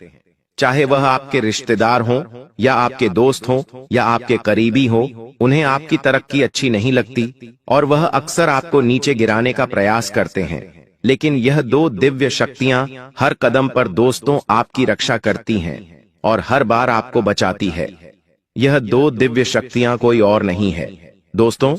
चाहे वह आपके रिश्तेदार हों या आपके दोस्त हों या आपके करीबी हों, उन्हें आपकी तरक्की अच्छी नहीं लगती और वह अक्सर आपको नीचे गिराने का प्रयास करते हैं। लेकिन यह दो दिव्य शक्तियां हर कदम पर दोस्तों आपकी रक्षा करती हैं और हर बार आपको बचाती है। यह दो दिव्य शक्तियां कोई और नहीं है दोस्तों,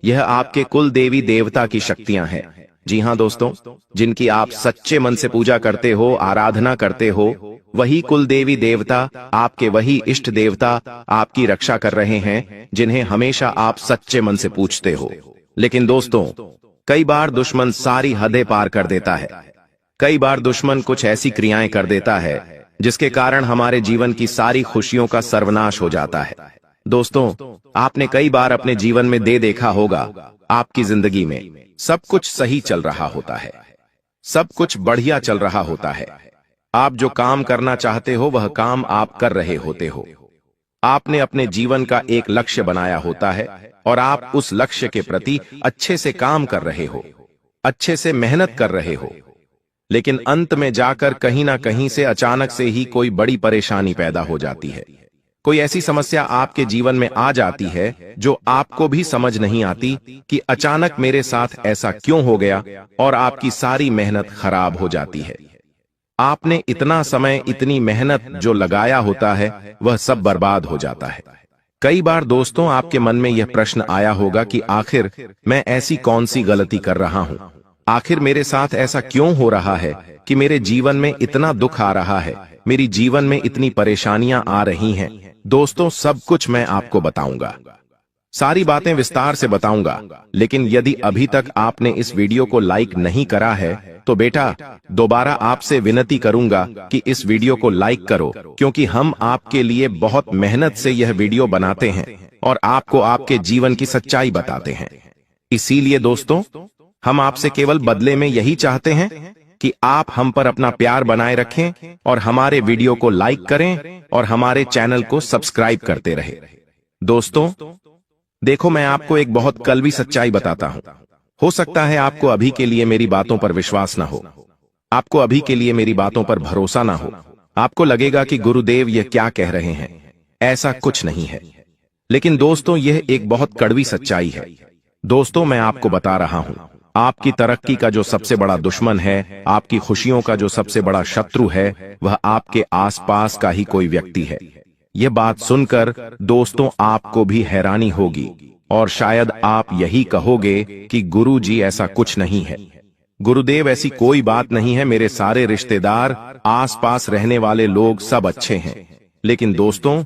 यह आपके कुल देवी देवता की शक्तियां हैं। जी हाँ दोस्तों, जिनकी आप सच्चे मन से पूजा करते हो, आराधना करते हो, वही कुल देवी देवता, आपके वही इष्ट देवता आपकी रक्षा कर रहे हैं, जिन्हें हमेशा आप सच्चे मन से पूजते हो। लेकिन दोस्तों, कई बार दुश्मन सारी हदें पार कर देता है। कई बार दुश्मन कुछ ऐसी क्रियाएं कर देता है जिसके कारण हमारे जीवन की सारी खुशियों का सर्वनाश हो जाता है। दोस्तों, आपने कई बार अपने जीवन में देखा होगा, आपकी जिंदगी में सब कुछ सही चल रहा होता है, सब कुछ बढ़िया चल रहा होता है। आप जो काम करना चाहते हो वह काम आप कर रहे होते हो। आपने अपने जीवन का एक लक्ष्य बनाया होता है और आप उस लक्ष्य के प्रति अच्छे से काम कर रहे हो, अच्छे से मेहनत कर रहे हो। लेकिन अंत में जाकर कहीं ना कहीं से अचानक से ही कोई बड़ी परेशानी पैदा हो जाती है। कोई ऐसी समस्या आपके जीवन में आ जाती है जो आपको भी समझ नहीं आती कि अचानक मेरे साथ ऐसा क्यों हो गया, और आपकी सारी मेहनत खराब हो जाती है। आपने इतना समय, इतनी मेहनत जो लगाया होता है, वह सब बर्बाद हो जाता है। कई बार दोस्तों आपके मन में यह प्रश्न आया होगा कि आखिर मैं ऐसी कौन सी गलती कर रहा हूं, आखिर मेरे साथ ऐसा क्यों हो रहा है कि मेरे जीवन में इतना दुख आ रहा है, मेरी जीवन में इतनी परेशानियां आ रही हैं। दोस्तों, सब कुछ मैं आपको बताऊंगा, सारी बातें विस्तार से बताऊंगा। लेकिन यदि अभी तक आपने इस वीडियो को लाइक नहीं करा है तो बेटा दोबारा आपसे विनती करूंगा कि इस वीडियो को लाइक करो, क्योंकि हम आपके लिए बहुत मेहनत से यह वीडियो बनाते हैं और आपको आपके जीवन की सच्चाई बताते हैं। इसीलिए दोस्तों, हम आपसे केवल बदले में यही चाहते हैं कि आप हम पर अपना प्यार बनाए रखें और हमारे वीडियो को लाइक करें और हमारे चैनल को सब्सक्राइब करते रहे। दोस्तों देखो, मैं आपको एक बहुत कड़वी सच्चाई बताता हूं। हो सकता है आपको अभी के लिए मेरी बातों पर विश्वास ना हो, आपको अभी के लिए मेरी बातों पर भरोसा ना हो, आपको लगेगा कि गुरुदेव ये क्या कह रहे हैं। ऐसा कुछ नहीं है। लेकिन दोस्तों, यह एक बहुत कड़वी सच्चाई है। दोस्तों, मैं आपको बता रहा हूं, आपकी तरक्की का जो सबसे बड़ा दुश्मन है, आपकी खुशियों का जो सबसे बड़ा शत्रु है, वह आपके आसपास का ही कोई व्यक्ति है। यह बात सुनकर दोस्तों आपको भी हैरानी होगी और शायद आप यही कहोगे कि गुरुजी ऐसा कुछ नहीं है, गुरुदेव ऐसी कोई बात नहीं है, मेरे सारे रिश्तेदार, आसपास रहने वाले लोग सब अच्छे हैं। लेकिन दोस्तों,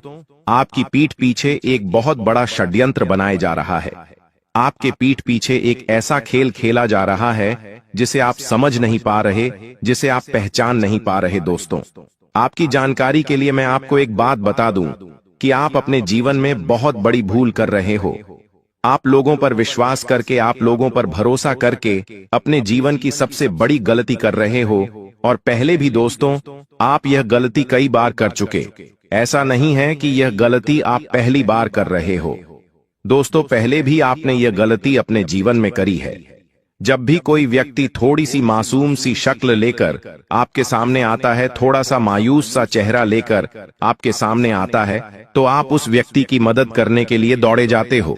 आपकी पीठ पीछे एक बहुत बड़ा षड्यंत्र बनाया जा रहा है। आपके पीठ पीछे एक ऐसा खेल खेला जा रहा है जिसे आप समझ नहीं पा रहे, जिसे आप पहचान नहीं पा रहे। दोस्तों, आपकी जानकारी के लिए मैं आपको एक बात बता दूं कि आप अपने जीवन में बहुत बड़ी भूल कर रहे हो। आप लोगों पर विश्वास करके, आप लोगों पर भरोसा करके अपने जीवन की सबसे बड़ी गलती कर रहे हो। और पहले भी दोस्तों, आप यह गलती कई बार कर चुके। ऐसा नहीं है कि यह गलती आप पहली बार कर रहे हो। दोस्तों, पहले भी आपने यह गलती अपने जीवन में करी है। जब भी कोई व्यक्ति थोड़ी सी मासूम सी शक्ल लेकर आपके सामने आता है, थोड़ा सा मायूस सा चेहरा लेकर आपके सामने आता है, तो आप उस व्यक्ति की मदद करने के लिए दौड़े जाते हो।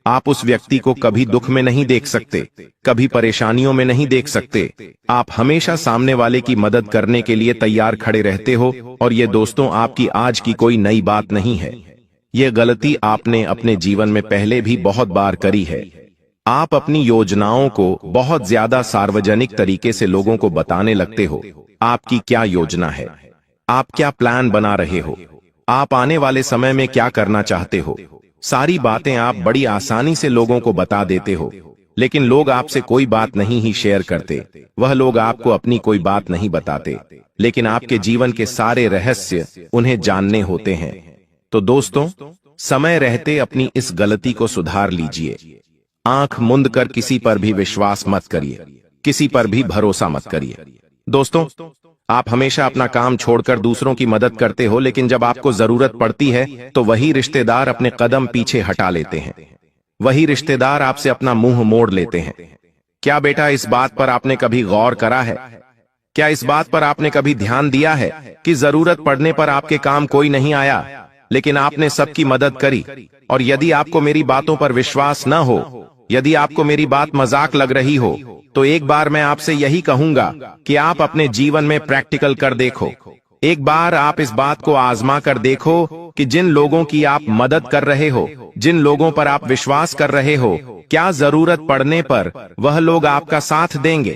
आप उस व्यक्ति को कभी दुख में नहीं देख सकते, कभी परेशानियों में नहीं देख सकते। आप हमेशा सामने वाले की मदद करने के लिए तैयार खड़े रहते हो। और ये दोस्तों, आपकी आज की कोई नई बात नहीं है। यह गलती आपने अपने जीवन में पहले भी बहुत बार करी है। आप अपनी योजनाओं को बहुत ज्यादा सार्वजनिक तरीके से लोगों को बताने लगते हो। आपकी क्या योजना है, आप क्या प्लान बना रहे हो, आप आने वाले समय में क्या करना चाहते हो, सारी बातें आप बड़ी आसानी से लोगों को बता देते हो। लेकिन लोग आपसे कोई बात नहीं ही शेयर करते, वह लोग आपको अपनी कोई बात नहीं बताते, लेकिन आपके जीवन के सारे रहस्य उन्हें जानने होते हैं। तो दोस्तों, समय रहते अपनी इस गलती को सुधार लीजिए। आंख मूंद कर किसी पर भी विश्वास मत करिए, किसी पर भी भरोसा मत करिए। दोस्तों, आप हमेशा अपना काम छोड़कर दूसरों की मदद करते हो, लेकिन जब आपको जरूरत पड़ती है तो वही रिश्तेदार अपने कदम पीछे हटा लेते हैं। वही रिश्तेदार आपसे अपना मुंह मोड़ लेते हैं। क्या बेटा, इस बात पर आपने कभी गौर करा है? क्या इस बात पर आपने कभी ध्यान दिया है कि जरूरत पड़ने पर आपके काम कोई नहीं आया, लेकिन आपने सबकी मदद करी? और यदि आपको मेरी बातों पर विश्वास न हो, यदि आपको मेरी बात मजाक लग रही हो, तो एक बार मैं आपसे यही कहूंगा कि आप अपने जीवन में प्रैक्टिकल कर देखो। एक बार आप इस बात को आजमा कर देखो कि जिन लोगों की आप मदद कर रहे हो, जिन लोगों पर आप विश्वास कर रहे हो, क्या जरूरत पड़ने पर वह लोग आपका साथ देंगे?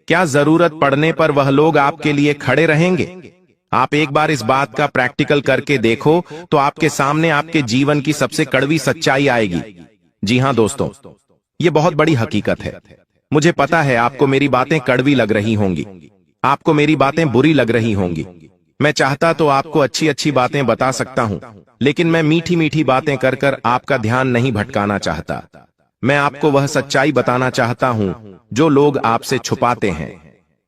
क्या जरूरत पड़ने पर वह लोग आपके लिए खड़े रहेंगे? आप एक बार इस बात का प्रैक्टिकल करके देखो तो आपके सामने आपके जीवन की सबसे कड़वी सच्चाई आएगी। जी हां दोस्तों, ये बहुत बड़ी हकीकत है। मुझे पता है आपको मेरी बातें कड़वी लग रही होंगी, आपको मेरी बातें बुरी लग रही होंगी। मैं चाहता तो आपको अच्छी अच्छी बातें बता सकता हूं, लेकिन मैं मीठी मीठी बातें कर कर आपका ध्यान नहीं भटकाना चाहता। मैं आपको वह सच्चाई बताना चाहता हूं जो लोग आपसे छुपाते हैं।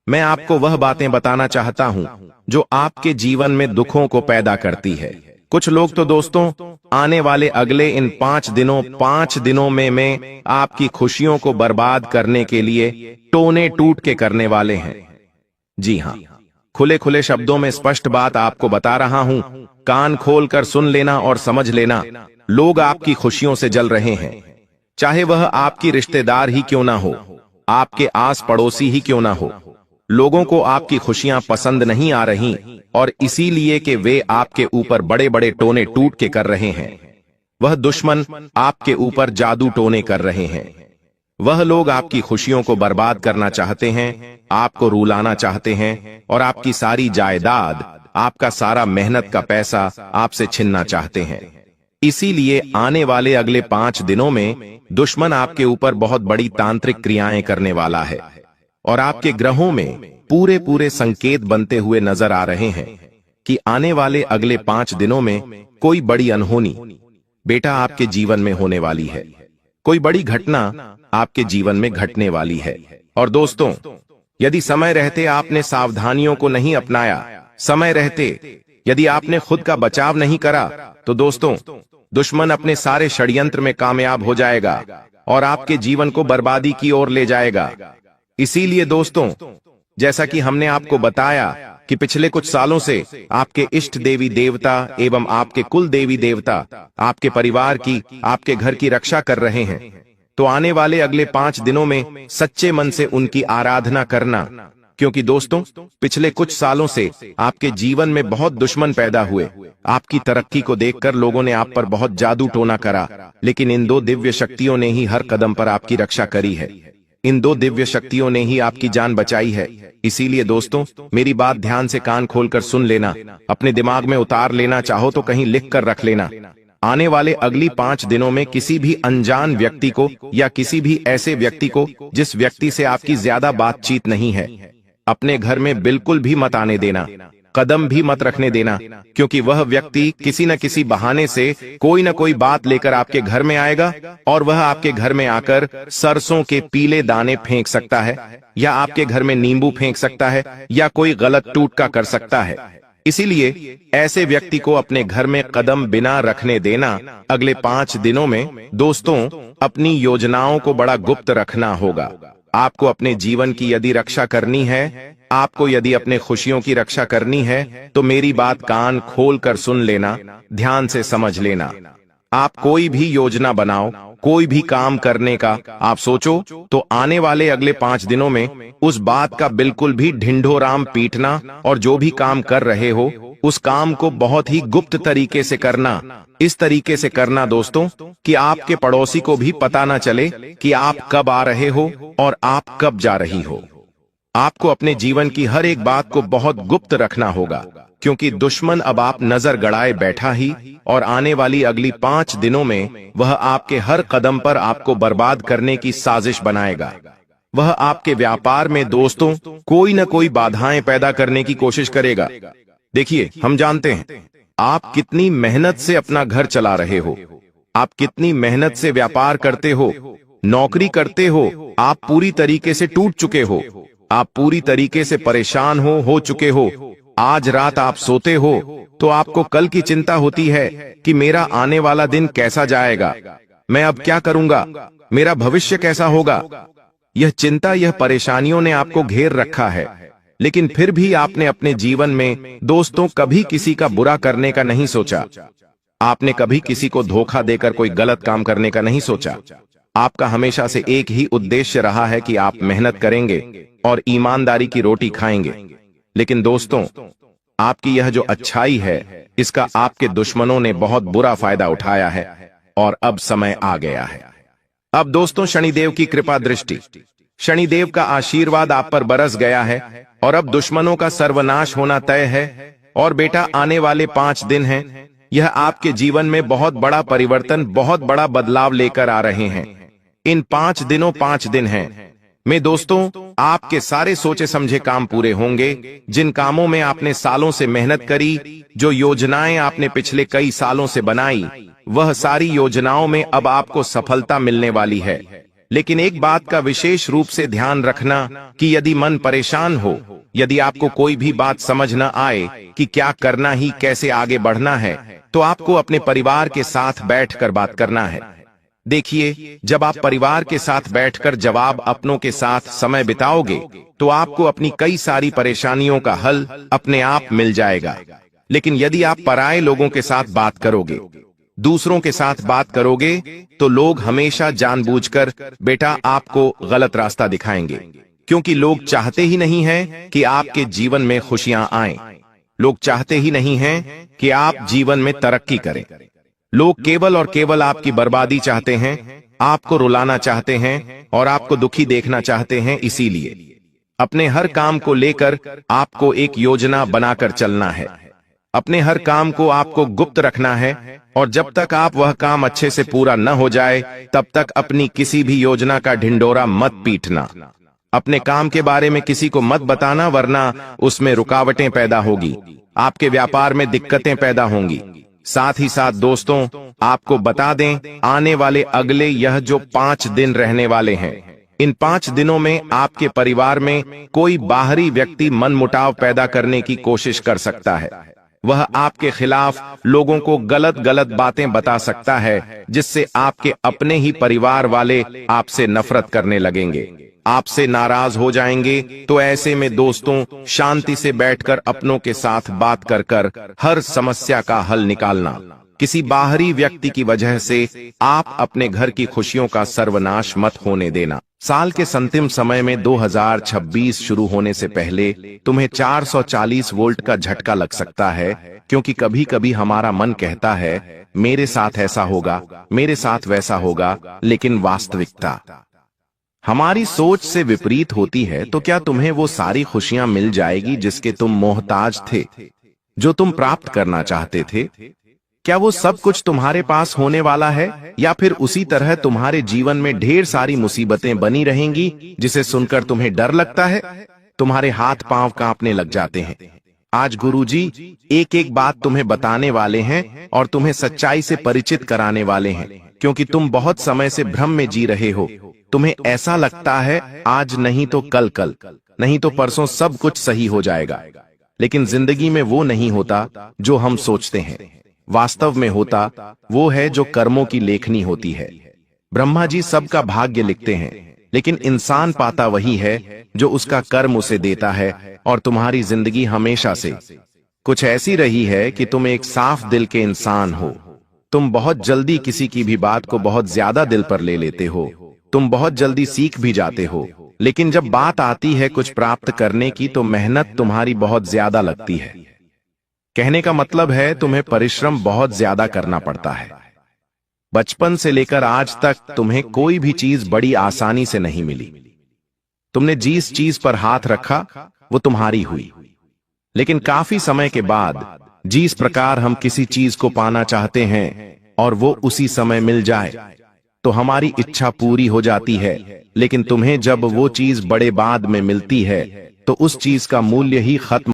मैं आपको वह बातें बताना चाहता हूं जो आपके जीवन में दुखों को पैदा करती है। कुछ लोग तो दोस्तों, आने वाले अगले इन 5 दिनों में मैं आपकी खुशियों को बर्बाद करने के लिए टोने टूट के करने वाले हैं। जी हां, खुले खुले शब्दों में स्पष्ट बात आपको बता रहा हूं। कान खोलकर सुन लेना और समझ लेना। लोग आपकी खुशियों से जल रहे हैं, चाहे वह आपकी रिश्तेदार ही क्यों ना हो, आपके आस पड़ोसी ही क्यों ना हो। लोगों को आपकी खुशियां पसंद नहीं आ रही, और इसीलिए कि वे आपके ऊपर बड़े बड़े टोने टूट के कर रहे हैं। वह दुश्मन आपके ऊपर जादू टोने कर रहे हैं। वह लोग आपकी खुशियों को बर्बाद करना चाहते हैं, आपको रुलाना चाहते हैं, और आपकी सारी जायदाद, आपका सारा मेहनत का पैसा आपसे छीनना चाहते हैं। इसीलिए आने वाले अगले 5 दिनों में दुश्मन आपके ऊपर बहुत बड़ी तांत्रिक क्रियाएं करने वाला है, और आपके ग्रहों में पूरे पूरे संकेत बनते हुए नजर आ रहे हैं कि आने वाले अगले 5 दिनों में कोई बड़ी अनहोनी बेटा आपके जीवन में होने वाली है। कोई बड़ी घटना आपके जीवन में घटने वाली है। और दोस्तों, यदि समय रहते आपने सावधानियों को नहीं अपनाया, समय रहते यदि आपने खुद का बचाव नहीं करा, तो दोस्तों, दुश्मन अपने सारे षड्यंत्र में कामयाब हो जाएगा और आपके जीवन को बर्बादी की ओर ले जाएगा। इसीलिए दोस्तों, जैसा कि हमने आपको बताया कि पिछले कुछ सालों से आपके इष्ट देवी देवता एवं आपके कुल देवी देवता आपके परिवार की, आपके घर की रक्षा कर रहे हैं, तो आने वाले अगले 5 दिनों में सच्चे मन से उनकी आराधना करना। क्योंकि दोस्तों, पिछले कुछ सालों से आपके जीवन में बहुत दुश्मन पैदा हुए। आपकी तरक्की को देखकर लोगों ने आप पर बहुत जादू टोना करा, लेकिन इन 2 दिव्य शक्तियों ने ही हर कदम पर आपकी रक्षा करी है। इन 2 दिव्य शक्तियों ने ही आपकी जान बचाई है। इसीलिए दोस्तों, मेरी बात ध्यान से कान खोलकर सुन लेना, अपने दिमाग में उतार लेना, चाहो तो कहीं लिख कर रख लेना। आने वाले अगली 5 दिनों में किसी भी अनजान व्यक्ति को या किसी भी ऐसे व्यक्ति को जिस व्यक्ति से आपकी ज्यादा बातचीत नहीं है, अपने घर में बिल्कुल भी मत आने देना। कदम भी मत रखने देना, क्योंकि वह व्यक्ति किसी न किसी बहाने से कोई न कोई बात लेकर आपके घर में आएगा और वह आपके घर में आकर सरसों के पीले दाने फेंक सकता है, या आपके घर में नींबू फेंक सकता है, या कोई गलत टूटका कर सकता है। इसीलिए ऐसे व्यक्ति को अपने घर में कदम बिना रखने देना। अगले 5 दिनों में दोस्तों अपनी योजनाओं को बड़ा गुप्त रखना होगा। आपको अपने जीवन की यदि रक्षा करनी है, आपको यदि अपने खुशियों की रक्षा करनी है, तो मेरी बात कान खोल कर सुन लेना, ध्यान से समझ लेना। आप कोई भी योजना बनाओ, कोई भी काम करने का आप सोचो, तो आने वाले अगले 5 दिनों में उस बात का बिल्कुल भी ढिंढोराम पीटना, और जो भी काम कर रहे हो उस काम को बहुत ही गुप्त तरीके से करना। इस तरीके से करना दोस्तों कि आपके पड़ोसी को भी पता न चले कि आप कब आ रहे हो और आप कब जा रही हो। आपको अपने जीवन की हर एक बात को बहुत गुप्त रखना होगा, क्योंकि दुश्मन अब आप नजर गड़ाए बैठा ही, और आने वाली अगली 5 दिनों में वह आपके हर कदम पर आपको बर्बाद करने की साजिश बनाएगा। वह आपके व्यापार में दोस्तों कोई न कोई बाधाएं पैदा करने की कोशिश करेगा। देखिए, हम जानते हैं आप कितनी मेहनत से अपना घर चला रहे हो, आप कितनी मेहनत से व्यापार करते हो, नौकरी करते हो, आप पूरी तरीके से टूट चुके हो, आप पूरी तरीके से परेशान हो चुके हो। आज रात आप सोते हो तो आपको कल की चिंता होती है कि मेरा आने वाला दिन कैसा जाएगा, मैं अब क्या करूंगा, मेरा भविष्य कैसा होगा। यह चिंता, यह परेशानियों ने आपको घेर रखा है, लेकिन फिर भी आपने अपने जीवन में दोस्तों कभी किसी का बुरा करने का नहीं सोचा। आपने कभी किसी को धोखा देकर कोई गलत काम करने का नहीं सोचा। आपका हमेशा से एक ही उद्देश्य रहा है कि आप मेहनत करेंगे और ईमानदारी की रोटी खाएंगे। लेकिन दोस्तों, आपकी यह जो अच्छाई है, इसका आपके दुश्मनों ने बहुत बुरा फायदा उठाया है, और अब समय आ गया है। अब दोस्तों शनिदेव की कृपा दृष्टि, शनिदेव का आशीर्वाद आप पर बरस गया है, और अब दुश्मनों का सर्वनाश होना तय है। और बेटा, आने वाले 5 दिन हैं, यह आपके जीवन में बहुत बड़ा परिवर्तन, बहुत बड़ा बदलाव लेकर आ रहे हैं। इन 5 दिनों 5 दिन हैं में दोस्तों आपके सारे सोचे समझे काम पूरे होंगे। जिन कामों में आपने सालों से मेहनत करी, जो योजनाएं आपने पिछले कई सालों से बनाई, वह सारी योजनाओं में अब आपको सफलता मिलने वाली है। लेकिन एक बात का विशेष रूप से ध्यान रखना कि यदि मन परेशान हो, यदि आपको कोई भी बात समझ न आए कि क्या करना ही, कैसे आगे बढ़ना है, तो आपको अपने परिवार के साथ बैठकर बात करना है। देखिए, जब आप परिवार के साथ बैठकर जवाब अपनों के साथ समय बिताओगे, तो आपको अपनी कई सारी परेशानियों का हल अपने आप मिल जाएगा। लेकिन यदि आप पराये लोगों के साथ बात करोगे, दूसरों के साथ बात करोगे, तो लोग हमेशा जानबूझकर बेटा आपको गलत रास्ता दिखाएंगे, क्योंकि लोग चाहते ही नहीं हैं कि आपके जीवन में खुशियां आएं। लोग चाहते ही नहीं हैं कि आप जीवन में तरक्की करें। लोग केवल और केवल आपकी बर्बादी चाहते हैं, आपको रुलाना चाहते हैं और आपको दुखी देखना चाहते हैं। इसीलिए अपने हर काम को लेकर आपको एक योजना बनाकर चलना है। अपने हर काम को आपको गुप्त रखना है, और जब तक आप वह काम अच्छे से पूरा न हो जाए, तब तक अपनी किसी भी योजना का ढिंढोरा मत पीटना। अपने काम के बारे में किसी को मत बताना, वरना उसमें रुकावटें पैदा होगी, आपके व्यापार में दिक्कतें पैदा होंगी। साथ ही साथ दोस्तों आपको बता दें, आने वाले अगले यह जो 5 दिन रहने वाले हैं, इन 5 दिनों में आपके परिवार में कोई बाहरी व्यक्ति मनमुटाव पैदा करने की कोशिश कर सकता है। वह आपके खिलाफ लोगों को गलत गलत बातें बता सकता है, जिससे आपके अपने ही परिवार वाले आपसे नफरत करने लगेंगे, आपसे नाराज हो जाएंगे। तो ऐसे में दोस्तों शांति से बैठकर अपनों के साथ बात कर कर हर समस्या का हल निकालना। किसी बाहरी व्यक्ति की वजह से आप अपने घर की खुशियों का सर्वनाश मत होने देना। साल के अंतिम समय में 2026 शुरू होने से पहले तुम्हें 440 वोल्ट का झटका लग सकता है, क्योंकि कभी कभी हमारा मन कहता है मेरे साथ ऐसा होगा, मेरे साथ वैसा होगा, लेकिन वास्तविकता हमारी सोच से विपरीत होती है। तो क्या तुम्हें वो सारी खुशियां मिल जाएगी जिसके तुम मोहताज थे, जो तुम प्राप्त करना चाहते थे? क्या वो सब कुछ तुम्हारे पास होने वाला है, या फिर उसी तरह तुम्हारे जीवन में ढेर सारी मुसीबतें बनी रहेंगी, जिसे सुनकर तुम्हें डर लगता है, तुम्हारे हाथ पांव कांपने लग जाते हैं? आज गुरुजी एक एक बात तुम्हें बताने वाले हैं और तुम्हें सच्चाई से परिचित कराने वाले हैं, क्योंकि तुम बहुत समय से भ्रम में जी रहे हो। तुम्हें ऐसा लगता है आज नहीं तो कल, कल नहीं तो परसों सब कुछ सही हो जाएगा, लेकिन जिंदगी में वो नहीं होता जो हम सोचते हैं। वास्तव में होता वो है जो कर्मों की लेखनी होती है। ब्रह्मा जी सबका भाग्य लिखते हैं, लेकिन इंसान पाता वही है जो उसका कर्म उसे देता है। और तुम्हारी जिंदगी हमेशा से कुछ ऐसी रही है कि तुम एक साफ दिल के इंसान हो। तुम बहुत जल्दी किसी की भी बात को बहुत ज्यादा दिल पर ले लेते हो। तुम बहुत जल्दी सीख भी जाते हो, लेकिन जब बात आती है कुछ प्राप्त करने की तो मेहनत तुम्हारी बहुत ज्यादा लगती है। कहने का मतलब है तुम्हें परिश्रम बहुत ज्यादा करना पड़ता है। बचपन से लेकर आज तक तुम्हें कोई भी चीज बड़ी आसानी से नहीं मिली। तुमने जिस चीज पर हाथ रखा वो तुम्हारी हुई, लेकिन काफी समय के बाद जिस प्रकार हम किसी चीज को पाना चाहते हैं और वो उसी समय मिल जाए तो हमारी इच्छा पूरी हो जाती है। लेकिन तुम्हें जब वो चीज बड़े बाद में मिलती है तो उस चीज का मूल्य ही खत्म